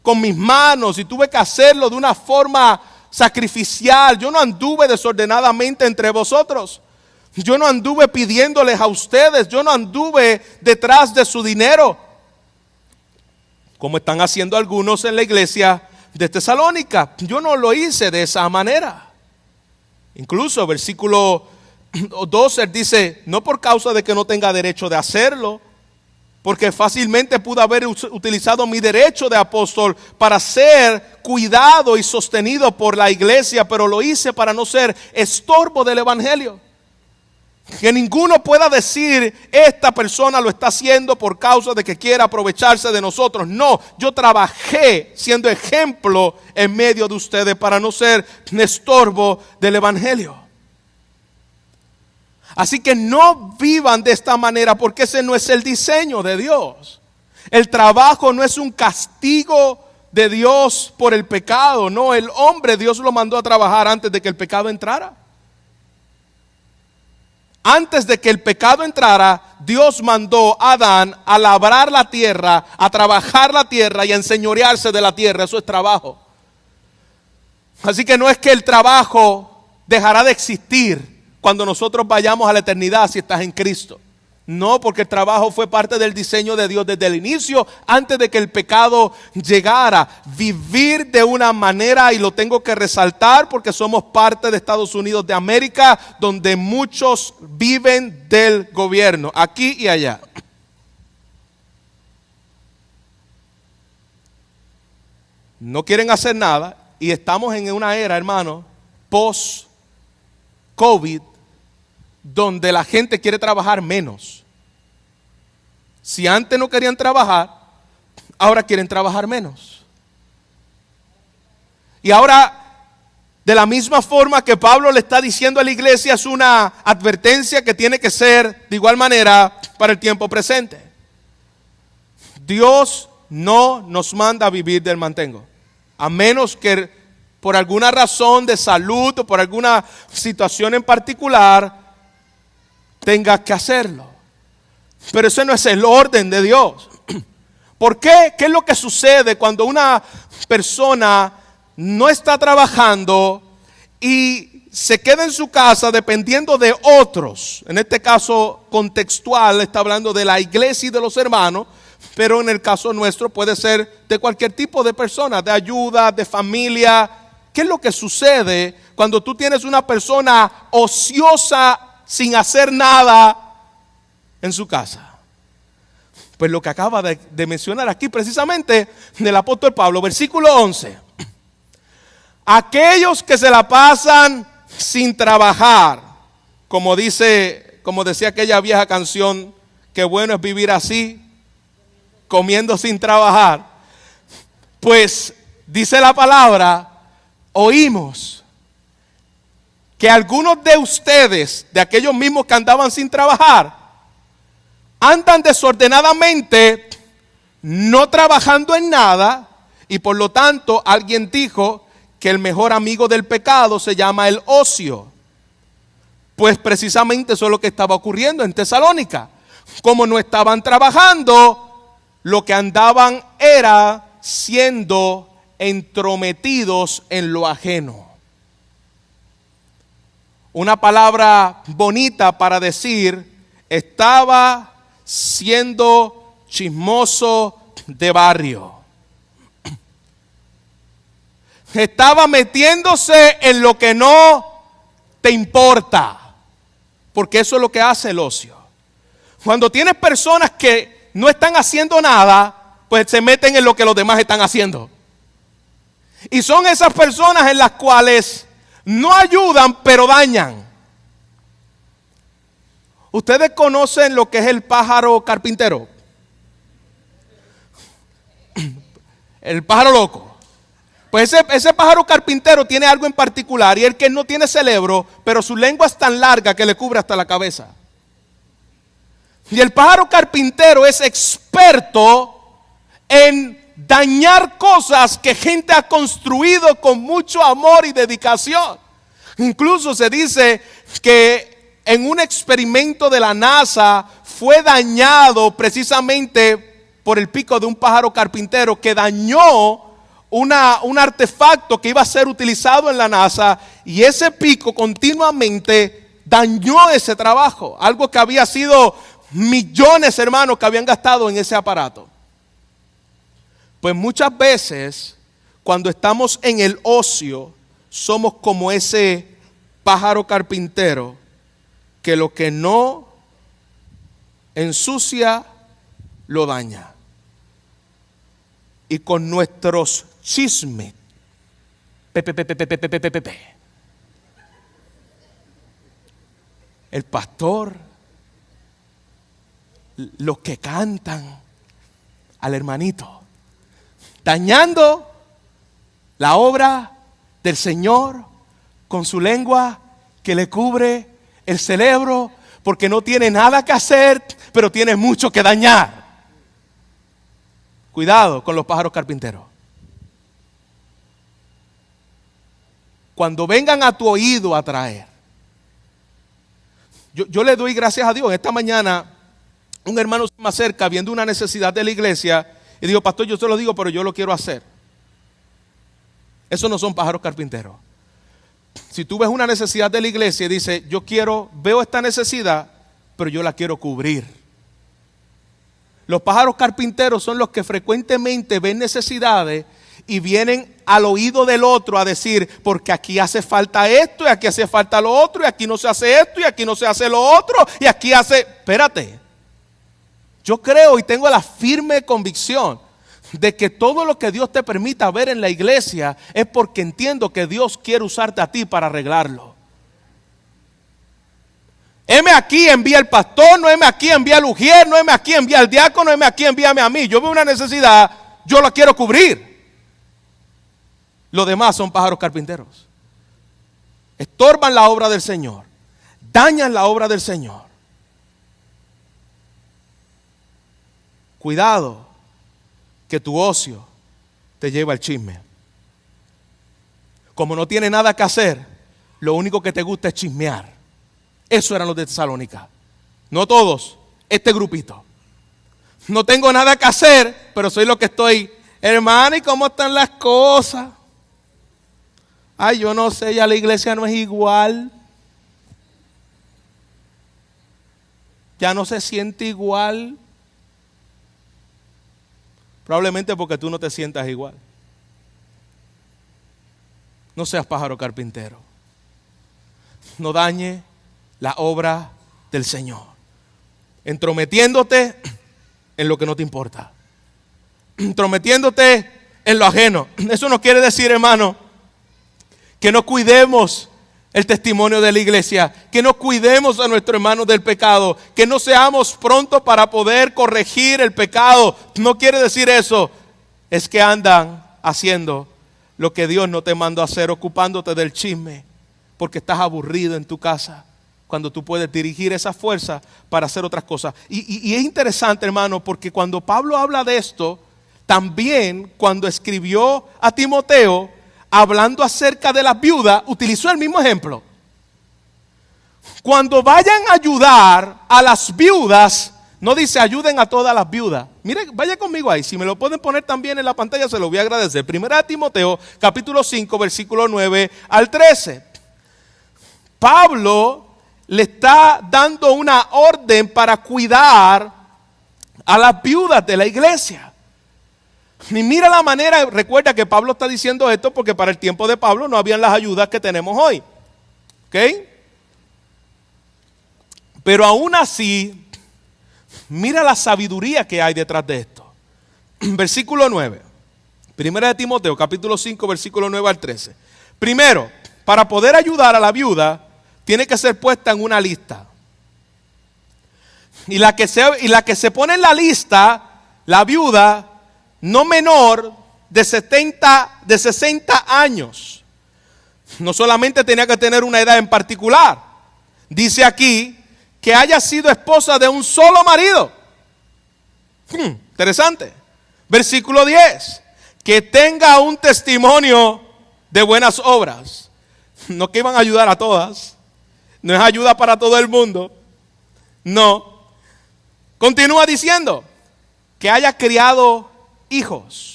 con mis manos y tuve que hacerlo de una forma sacrificial. Yo no anduve desordenadamente entre vosotros. Yo no anduve pidiéndoles a ustedes. Yo no anduve detrás de su dinero, como están haciendo algunos en la iglesia de Tesalónica. Yo no lo hice de esa manera. Incluso versículo 12 dice, no por causa de que no tenga derecho de hacerlo, porque fácilmente pude haber utilizado mi derecho de apóstol para ser cuidado y sostenido por la iglesia, pero lo hice para no ser estorbo del evangelio. Que ninguno pueda decir, esta persona lo está haciendo por causa de que quiere aprovecharse de nosotros. No, yo trabajé siendo ejemplo en medio de ustedes para no ser estorbo del evangelio. Así que no vivan de esta manera, porque ese no es el diseño de Dios. El trabajo no es un castigo de Dios por el pecado. No, el hombre Dios lo mandó a trabajar antes de que el pecado entrara. Antes de que el pecado entrara, Dios mandó a Adán a labrar la tierra, a trabajar la tierra y a enseñorearse de la tierra. Eso es trabajo. Así que no es que el trabajo dejará de existir cuando nosotros vayamos a la eternidad si estás en Cristo. No, porque el trabajo fue parte del diseño de Dios desde el inicio, antes de que el pecado llegara. Vivir de una manera, y lo tengo que resaltar porque somos parte de Estados Unidos de América, donde muchos viven del gobierno, aquí y allá. No quieren hacer nada y estamos en una era, hermano, post-COVID, donde la gente quiere trabajar menos. Si antes no querían trabajar, ahora quieren trabajar menos. Y ahora, de la misma forma que Pablo le está diciendo a la iglesia, es una advertencia que tiene que ser de igual manera para el tiempo presente. Dios no nos manda a vivir del mantengo, a menos que por alguna razón de salud o por alguna situación en particular tenga que hacerlo. Pero ese no es el orden de Dios. ¿Por qué? ¿Qué es lo que sucede cuando una persona no está trabajando y se queda en su casa dependiendo de otros? En este caso contextual está hablando de la iglesia y de los hermanos, pero en el caso nuestro puede ser de cualquier tipo de persona, de ayuda, de familia. ¿Qué es lo que sucede cuando tú tienes una persona ociosa sin hacer nada en su casa? Pues lo que acaba de mencionar aquí precisamente del apóstol Pablo, versículo 11. Aquellos que se la pasan sin trabajar, como decía aquella vieja canción, qué bueno es vivir así, comiendo sin trabajar. Pues dice la palabra, oímos que algunos de ustedes, de aquellos mismos que andaban sin trabajar, andan desordenadamente, no trabajando en nada, y por lo tanto alguien dijo que el mejor amigo del pecado se llama el ocio. Pues precisamente eso es lo que estaba ocurriendo en Tesalónica. Como no estaban trabajando, lo que andaban era siendo entrometidos en lo ajeno. Una palabra bonita para decir, estaba siendo chismoso de barrio. Estaba metiéndose en lo que no te importa, porque eso es lo que hace el ocio. Cuando tienes personas que no están haciendo nada, pues se meten en lo que los demás están haciendo. Y son esas personas en las cuales no ayudan, pero dañan. ¿Ustedes conocen lo que es el pájaro carpintero? El pájaro loco. Pues ese pájaro carpintero tiene algo en particular, y el que no tiene cerebro, pero su lengua es tan larga que le cubre hasta la cabeza. Y el pájaro carpintero es experto en dañar cosas que gente ha construido con mucho amor y dedicación. Incluso se dice que en un experimento de la NASA fue dañado precisamente por el pico de un pájaro carpintero que dañó un artefacto que iba a ser utilizado en la NASA, y ese pico continuamente dañó ese trabajo, algo que había sido millones, hermanos, que habían gastado en ese aparato. Pues muchas veces cuando estamos en el ocio somos como ese pájaro carpintero que lo que no ensucia lo daña. Y con nuestros chismes, el pastor, los que cantan al hermanito, dañando la obra del Señor con su lengua que le cubre el cerebro, porque no tiene nada que hacer, pero tiene mucho que dañar. Cuidado con los pájaros carpinteros. Cuando vengan a tu oído a traer. Yo le doy gracias a Dios. Esta mañana un hermano se me acerca viendo una necesidad de la iglesia y dijo: pastor, yo se lo digo, pero yo lo quiero hacer. Esos no son pájaros carpinteros. Si tú ves una necesidad de la iglesia y dices: veo esta necesidad, pero yo la quiero cubrir. Los pájaros carpinteros son los que frecuentemente ven necesidades y vienen al oído del otro a decir: porque aquí hace falta esto, y aquí hace falta lo otro, y aquí no se hace esto, y aquí no se hace lo otro, y aquí hace... Espérate. Yo creo y tengo la firme convicción de que todo lo que Dios te permita ver en la iglesia es porque entiendo que Dios quiere usarte a ti para arreglarlo. Heme aquí, envía al pastor, no heme aquí, envía al ujier, no heme aquí, envía al diácono, heme aquí, envíame a mí. Yo veo una necesidad, yo la quiero cubrir. Los demás son pájaros carpinteros. Estorban la obra del Señor, dañan la obra del Señor. Cuidado que tu ocio te lleva al chisme. Como no tiene nada que hacer, lo único que te gusta es chismear. Eso eran los de Tesalónica. No todos, este grupito. No tengo nada que hacer, pero soy lo que estoy. Hermano, ¿y cómo están las cosas? Ay, yo no sé, ya la iglesia no es igual. Ya no se siente igual. Probablemente porque tú no te sientas igual. No seas pájaro carpintero. No dañe la obra del Señor, entrometiéndote en lo que no te importa, entrometiéndote en lo ajeno. Eso no quiere decir, hermano, que no cuidemos el testimonio de la iglesia, que no cuidemos a nuestros hermanos del pecado, que no seamos prontos para poder corregir el pecado. No quiere decir eso. Es que andan haciendo lo que Dios no te mandó a hacer, ocupándote del chisme, porque estás aburrido en tu casa, cuando tú puedes dirigir esa fuerza para hacer otras cosas. Y es interesante, hermano, porque cuando Pablo habla de esto, también cuando escribió a Timoteo, hablando acerca de las viudas, utilizó el mismo ejemplo. Cuando vayan a ayudar a las viudas, no dice ayuden a todas las viudas. Mire, vaya conmigo ahí, si me lo pueden poner también en la pantalla se lo voy a agradecer. Primera de Timoteo, capítulo 5, versículo 9 al 13. Pablo le está dando una orden para cuidar a las viudas de la iglesia. Y mira la manera, recuerda que Pablo está diciendo esto porque para el tiempo de Pablo no habían las ayudas que tenemos hoy. ¿Ok? Pero aún así, mira la sabiduría que hay detrás de esto. Versículo 9. Primera de Timoteo, capítulo 5, versículo 9 al 13. Primero, para poder ayudar a la viuda, tiene que ser puesta en una lista. Y la que se pone en la lista, la viuda, no menor de 60 años. No solamente tenía que tener una edad en particular. Dice aquí que haya sido esposa de un solo marido. Interesante. Versículo 10. Que tenga un testimonio de buenas obras. No que iban a ayudar a todas. No es ayuda para todo el mundo. No. Continúa diciendo que haya criado hijos.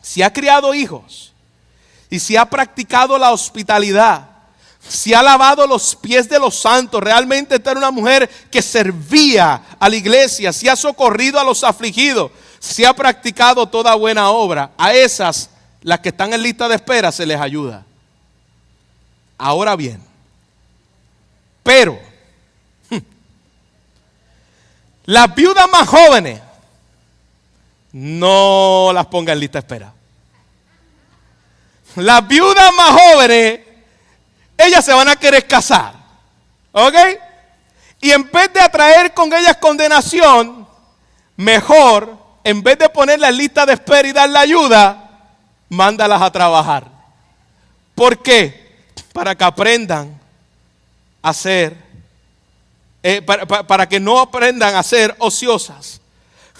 Si ha criado hijos y si ha practicado la hospitalidad, si ha lavado los pies de los santos, realmente esta era una mujer que servía a la iglesia, si ha socorrido a los afligidos, si ha practicado toda buena obra, a esas, las que están en lista de espera, se les ayuda. Ahora bien, pero las viudas más jóvenes, no las ponga en lista de espera. Las viudas más jóvenes, ellas se van a querer casar, ¿ok? Y en vez de atraer con ellas condenación, mejor, en vez de ponerlas en lista de espera y darle ayuda, mándalas a trabajar. ¿Por qué? Para que aprendan a ser, para que no aprendan a ser ociosas,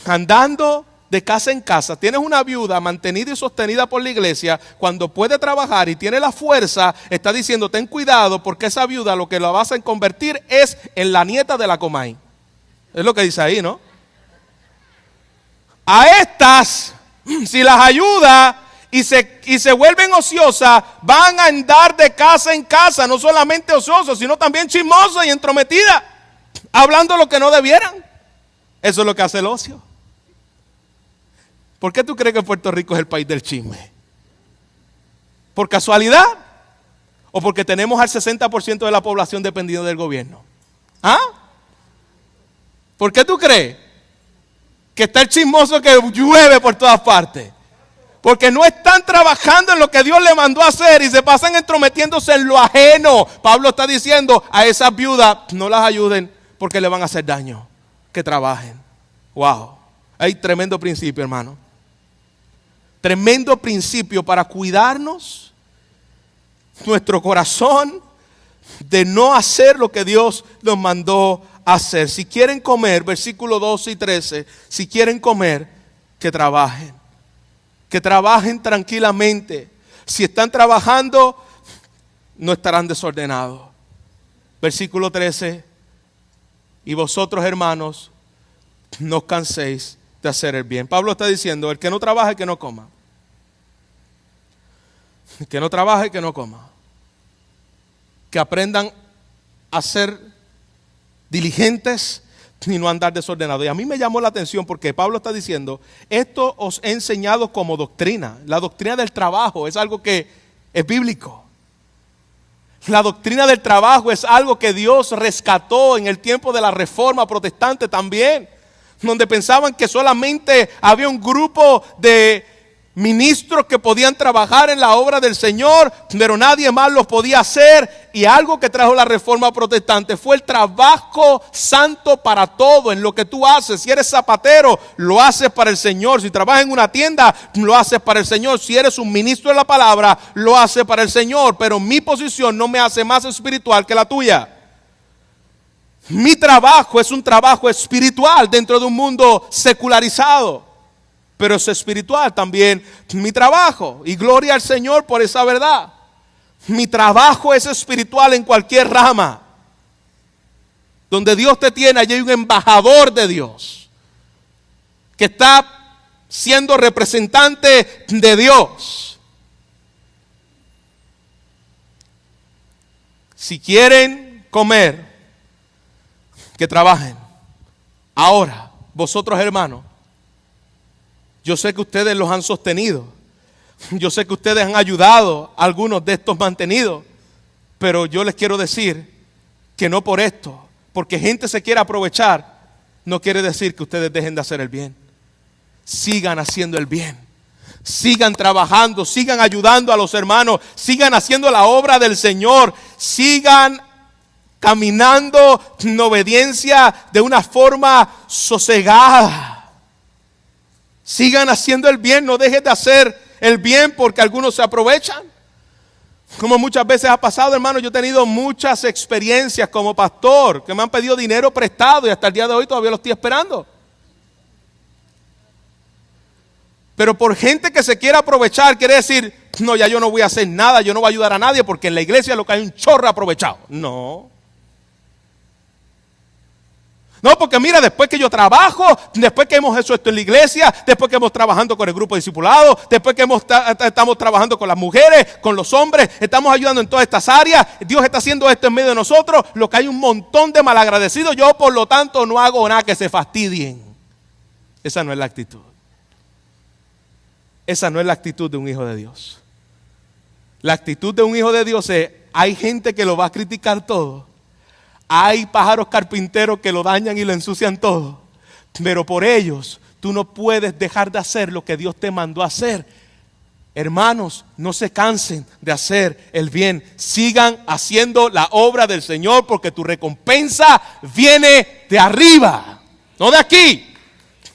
andando de casa en casa. Tienes una viuda mantenida y sostenida por la iglesia, cuando puede trabajar y tiene la fuerza, está diciendo, ten cuidado, porque esa viuda lo que la vas a convertir es en la nieta de la Comay. Es lo que dice ahí, ¿no? A estas, si las ayuda y se vuelven ociosas, van a andar de casa en casa, no solamente ociosas, sino también chismosas y entrometidas, hablando lo que no debieran. Eso es lo que hace el ocio. ¿Por qué tú crees que Puerto Rico es el país del chisme? ¿Por casualidad? ¿O porque tenemos al 60% de la población dependiendo del gobierno? ¿Ah? ¿Por qué tú crees que está el chismoso que llueve por todas partes? Porque no están trabajando en lo que Dios le mandó a hacer y se pasan entrometiéndose en lo ajeno. Pablo está diciendo a esas viudas, no las ayuden porque le van a hacer daño. Que trabajen. Wow. Hay tremendo principio, hermano. Tremendo principio para cuidarnos, nuestro corazón, de no hacer lo que Dios nos mandó a hacer. Si quieren comer, versículo 12 y 13, si quieren comer, que trabajen. Que trabajen tranquilamente. Si están trabajando, no estarán desordenados. Versículo 13, y vosotros, hermanos, no os canséis de hacer el bien. Pablo está diciendo, el que no trabaje, que no coma. El que no trabaje, que no coma. Que aprendan a ser diligentes y no andar desordenados. Y a mí me llamó la atención porque Pablo está diciendo, esto os he enseñado como doctrina. La doctrina del trabajo es algo que es bíblico. La doctrina del trabajo es algo que Dios rescató en el tiempo de la Reforma Protestante también, donde pensaban que solamente había un grupo de ministros que podían trabajar en la obra del Señor, pero nadie más los podía hacer. Y algo que trajo la Reforma Protestante fue el trabajo santo para todo, en lo que tú haces. Si eres zapatero, lo haces para el Señor. Si trabajas en una tienda, lo haces para el Señor. Si eres un ministro de la palabra, lo haces para el Señor. Pero mi posición no me hace más espiritual que la tuya. Mi trabajo es un trabajo espiritual dentro de un mundo secularizado, pero es espiritual también mi trabajo. Y gloria al Señor por esa verdad. Mi trabajo es espiritual en cualquier rama. Donde Dios te tiene, allí hay un embajador de Dios que está siendo representante de Dios. Si quieren comer, que trabajen. Ahora, vosotros, hermanos, yo sé que ustedes los han sostenido. Yo sé que ustedes han ayudado a algunos de estos mantenidos. Pero yo les quiero decir que no por esto, porque gente se quiere aprovechar, no quiere decir que ustedes dejen de hacer el bien. Sigan haciendo el bien. Sigan trabajando, sigan ayudando a los hermanos, sigan haciendo la obra del Señor, sigan caminando en obediencia de una forma sosegada. Sigan haciendo el bien, no dejes de hacer el bien porque algunos se aprovechan. Como muchas veces ha pasado, hermano, yo he tenido muchas experiencias como pastor que me han pedido dinero prestado y hasta el día de hoy todavía lo estoy esperando. Pero por gente que se quiere aprovechar, quiere decir, no, ya yo no voy a hacer nada, yo no voy a ayudar a nadie porque en la iglesia lo que hay un chorro aprovechado. No. No, porque mira, después que yo trabajo, después que hemos hecho esto en la iglesia, después que hemos trabajando con el grupo de discipulado, después que estamos trabajando con las mujeres, con los hombres, estamos ayudando en todas estas áreas, Dios está haciendo esto en medio de nosotros, lo que hay un montón de malagradecidos, yo por lo tanto no hago nada, que se fastidien. Esa no es la actitud. Esa no es la actitud de un hijo de Dios. La actitud de un hijo de Dios es, hay gente que lo va a criticar todo. Hay pájaros carpinteros que lo dañan y lo ensucian todo. Pero por ellos tú no puedes dejar de hacer lo que Dios te mandó a hacer. Hermanos, no se cansen de hacer el bien. Sigan haciendo la obra del Señor porque tu recompensa viene de arriba, no de aquí.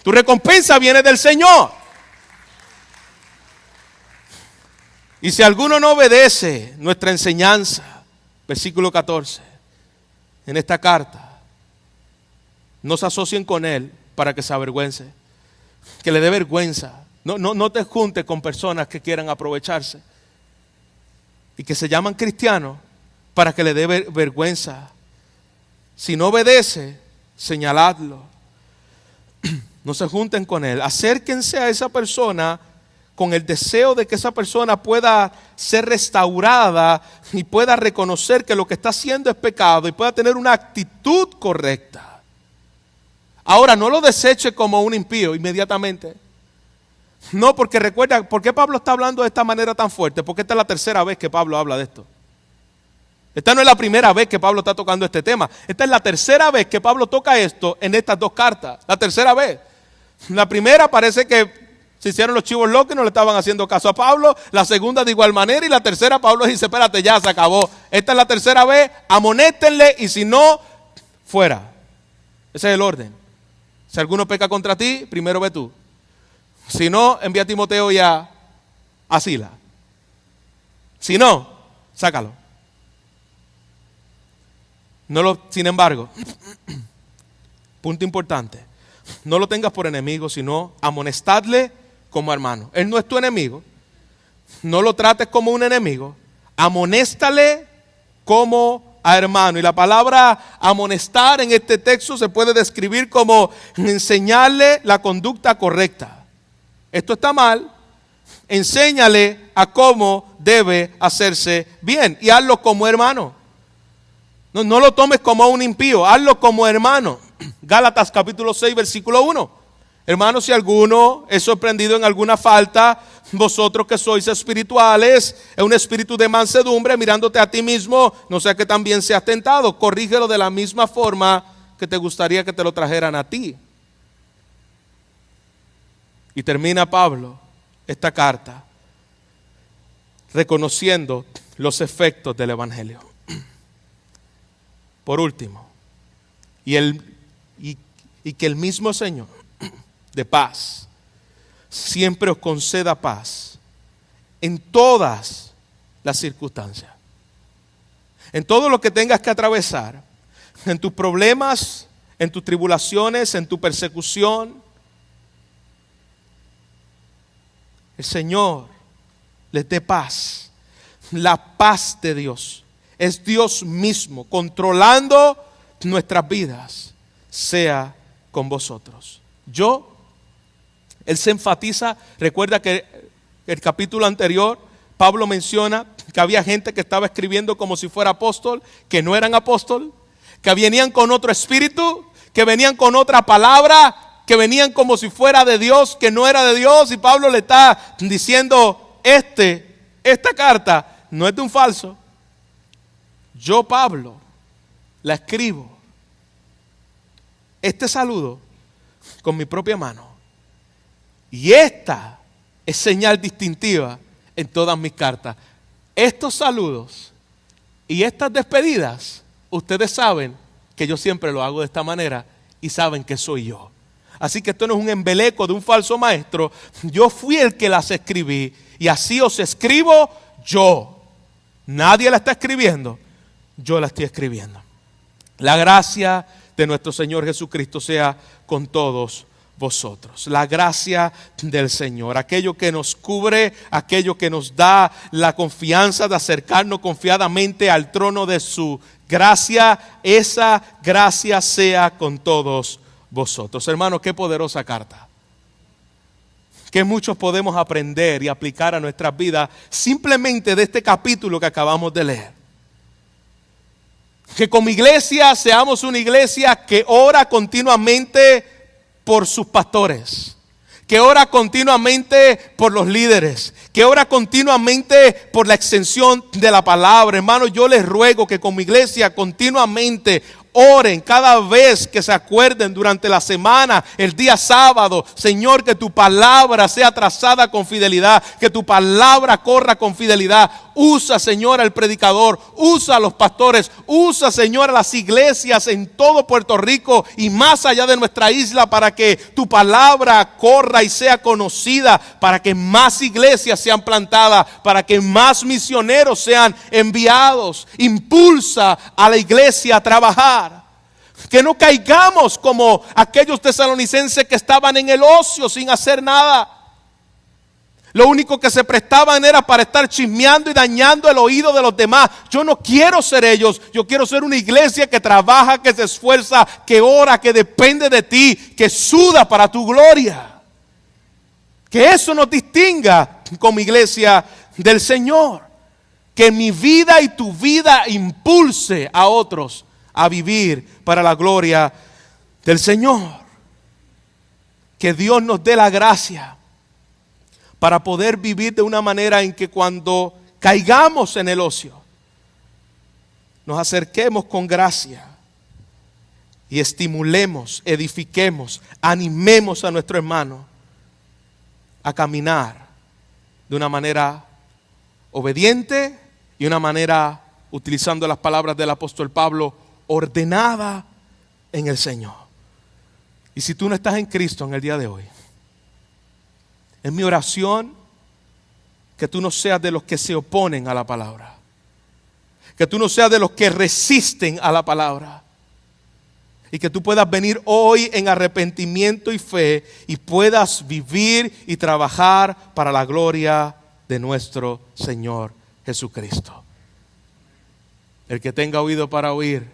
Tu recompensa viene del Señor. Y si alguno no obedece nuestra enseñanza, versículo 14, en esta carta, no se asocien con él para que se avergüence, que le dé vergüenza. No te juntes con personas que quieran aprovecharse y que se llaman cristianos para que le dé vergüenza. Si no obedece, señaladlo. No se junten con él. Acérquense a esa persona con el deseo de que esa persona pueda ser restaurada y pueda reconocer que lo que está haciendo es pecado y pueda tener una actitud correcta. Ahora, no lo deseche como un impío inmediatamente. No, porque recuerda, ¿por qué Pablo está hablando de esta manera tan fuerte? Porque esta es la tercera vez que Pablo habla de esto. Esta no es la primera vez que Pablo está tocando este tema. Esta es la tercera vez que Pablo toca esto en estas dos cartas. La tercera vez. La primera parece que se hicieron los chivos locos y no le estaban haciendo caso a Pablo. La segunda de igual manera. Y la tercera Pablo dice, espérate, ya se acabó. Esta es la tercera vez, amonéstenle y si no, fuera. Ese es el orden. Si alguno peca contra ti, primero ve tú. Si no, envía a Timoteo y a Sila. Si no, sácalo. Sin embargo, punto importante, no lo tengas por enemigo, sino amonestadle como hermano. Él no es tu enemigo, no lo trates como un enemigo, amonéstale como a hermano. Y la palabra amonestar en este texto se puede describir como enseñarle la conducta correcta. Esto está mal, enséñale a cómo debe hacerse bien y hazlo como hermano. No lo tomes como un impío, hazlo como hermano. Gálatas capítulo 6, versículo 1. Hermanos, si alguno es sorprendido en alguna falta, vosotros que sois espirituales, en un espíritu de mansedumbre, mirándote a ti mismo, no sea que también seas tentado. Corrígelo de la misma forma que te gustaría que te lo trajeran a ti. Y termina Pablo esta carta reconociendo los efectos del evangelio. Por último, y que el mismo Señor de paz siempre os conceda paz en todas las circunstancias, en todo lo que tengas que atravesar, en tus problemas, en tus tribulaciones, en tu persecución. El Señor les dé paz. La paz de Dios es Dios mismo controlando nuestras vidas, sea con vosotros. Él se enfatiza, recuerda que el capítulo anterior Pablo menciona que había gente que estaba escribiendo como si fuera apóstol, que no eran apóstol, que venían con otro espíritu, que venían con otra palabra, que venían como si fuera de Dios, que no era de Dios. Y Pablo le está diciendo, esta carta no es de un falso. Yo, Pablo, la escribo, este saludo, con mi propia mano. Y esta es señal distintiva en todas mis cartas. Estos saludos y estas despedidas, ustedes saben que yo siempre lo hago de esta manera y saben que soy yo. Así que esto no es un embeleco de un falso maestro. Yo fui el que las escribí y así os escribo yo. Nadie la está escribiendo, yo la estoy escribiendo. La gracia de nuestro Señor Jesucristo sea con todos vosotros. La gracia del Señor, aquello que nos cubre, aquello que nos da la confianza de acercarnos confiadamente al trono de su gracia, esa gracia sea con todos vosotros. Hermanos, qué poderosa carta. Que muchos podemos aprender y aplicar a nuestras vidas simplemente de este capítulo que acabamos de leer. Que como iglesia seamos una iglesia que ora continuamente por sus pastores, que ora continuamente por los líderes, que ora continuamente por la extensión de la palabra. Hermanos, yo les ruego que como iglesia continuamente oren cada vez que se acuerden durante la semana, el día sábado. Señor, que tu palabra sea trazada con fidelidad, que tu palabra corra con fidelidad. Usa, Señor, al predicador, usa a los pastores, usa, Señor, a las iglesias en todo Puerto Rico y más allá de nuestra isla para que tu palabra corra y sea conocida, para que más iglesias sean plantadas, para que más misioneros sean enviados. Impulsa a la iglesia a trabajar. Que no caigamos como aquellos tesalonicenses que estaban en el ocio sin hacer nada. Lo único que se prestaban era para estar chismeando y dañando el oído de los demás. Yo no quiero ser ellos. Yo quiero ser una iglesia que trabaja, que se esfuerza, que ora, que depende de ti, que suda para tu gloria. Que eso nos distinga como iglesia del Señor. Que mi vida y tu vida impulse a otros a vivir para la gloria del Señor. Que Dios nos dé la gracia para poder vivir de una manera en que cuando caigamos en el ocio, nos acerquemos con gracia y estimulemos, edifiquemos, animemos a nuestro hermano a caminar de una manera obediente y una manera, utilizando las palabras del apóstol Pablo, ordenada en el Señor. Y si tú no estás en Cristo en el día de hoy, es mi oración que tú no seas de los que se oponen a la palabra, que tú no seas de los que resisten a la palabra, y que tú puedas venir hoy en arrepentimiento y fe y puedas vivir y trabajar para la gloria de nuestro Señor Jesucristo. El que tenga oído para oír,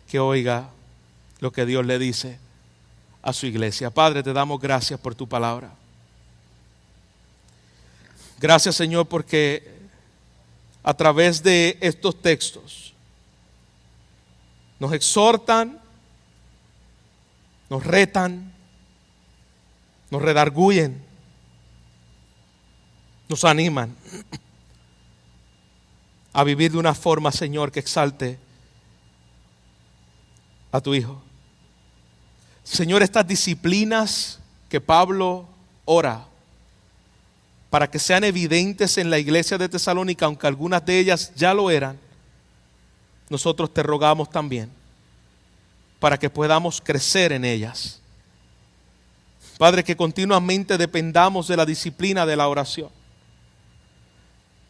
que oiga lo que Dios le dice a su iglesia. Padre, te damos gracias por tu palabra. Gracias, Señor, porque a través de estos textos nos exhortan, nos retan, nos redarguyen, nos animan a vivir de una forma, Señor, que exalte a tu Hijo. Señor, estas disciplinas que Pablo ora para que sean evidentes en la iglesia de Tesalónica, aunque algunas de ellas ya lo eran, nosotros te rogamos también para que podamos crecer en ellas. Padre, que continuamente dependamos de la disciplina de la oración,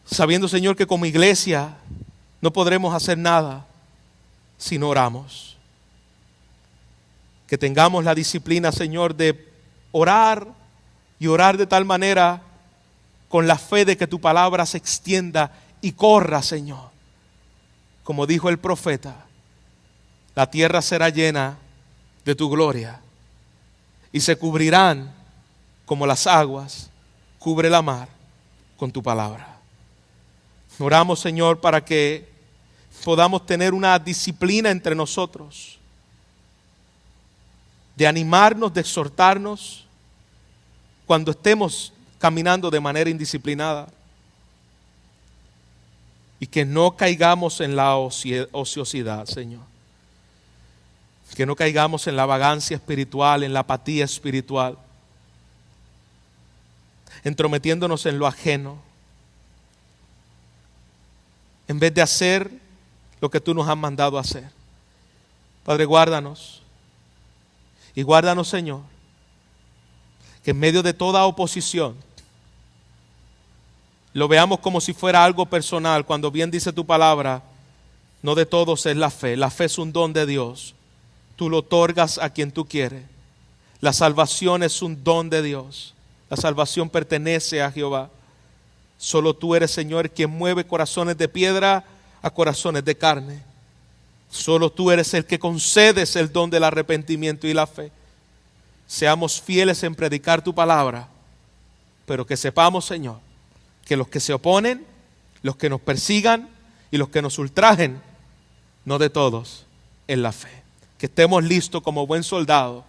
sabiendo, Señor, que como iglesia no podremos hacer nada si no oramos. Que tengamos la disciplina, Señor, de orar y orar de tal manera con la fe de que tu palabra se extienda y corra, Señor. Como dijo el profeta, la tierra será llena de tu gloria y se cubrirán como las aguas cubre la mar con tu palabra. Oramos, Señor, para que podamos tener una disciplina entre nosotros, de animarnos, de exhortarnos cuando estemos caminando de manera indisciplinada, y que no caigamos en la ociosidad, Señor. Que no caigamos en la vagancia espiritual, en la apatía espiritual, entrometiéndonos en lo ajeno, en vez de hacer lo que tú nos has mandado a hacer. Padre, guárdanos. Y guárdanos, Señor, que en medio de toda oposición lo veamos como si fuera algo personal, cuando bien dice tu palabra, no de todos es la fe. La fe es un don de Dios. Tú lo otorgas a quien tú quieres. La salvación es un don de Dios. La salvación pertenece a Jehová. Solo tú eres, Señor, quien mueve corazones de piedra a corazones de carne. Solo tú eres el que concedes el don del arrepentimiento y la fe. Seamos fieles en predicar tu palabra, pero que sepamos, Señor, que los que se oponen, los que nos persigan y los que nos ultrajen, no de todos es la fe. Que estemos listos como buen soldado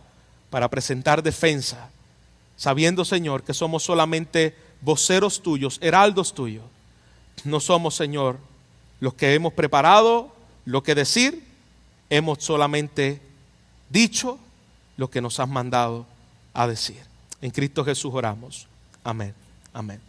para presentar defensa, sabiendo, Señor, que somos solamente voceros tuyos, heraldos tuyos. No somos, Señor, los que hemos preparado lo que decir, hemos solamente dicho lo que nos has mandado a decir. En Cristo Jesús oramos. Amén. Amén.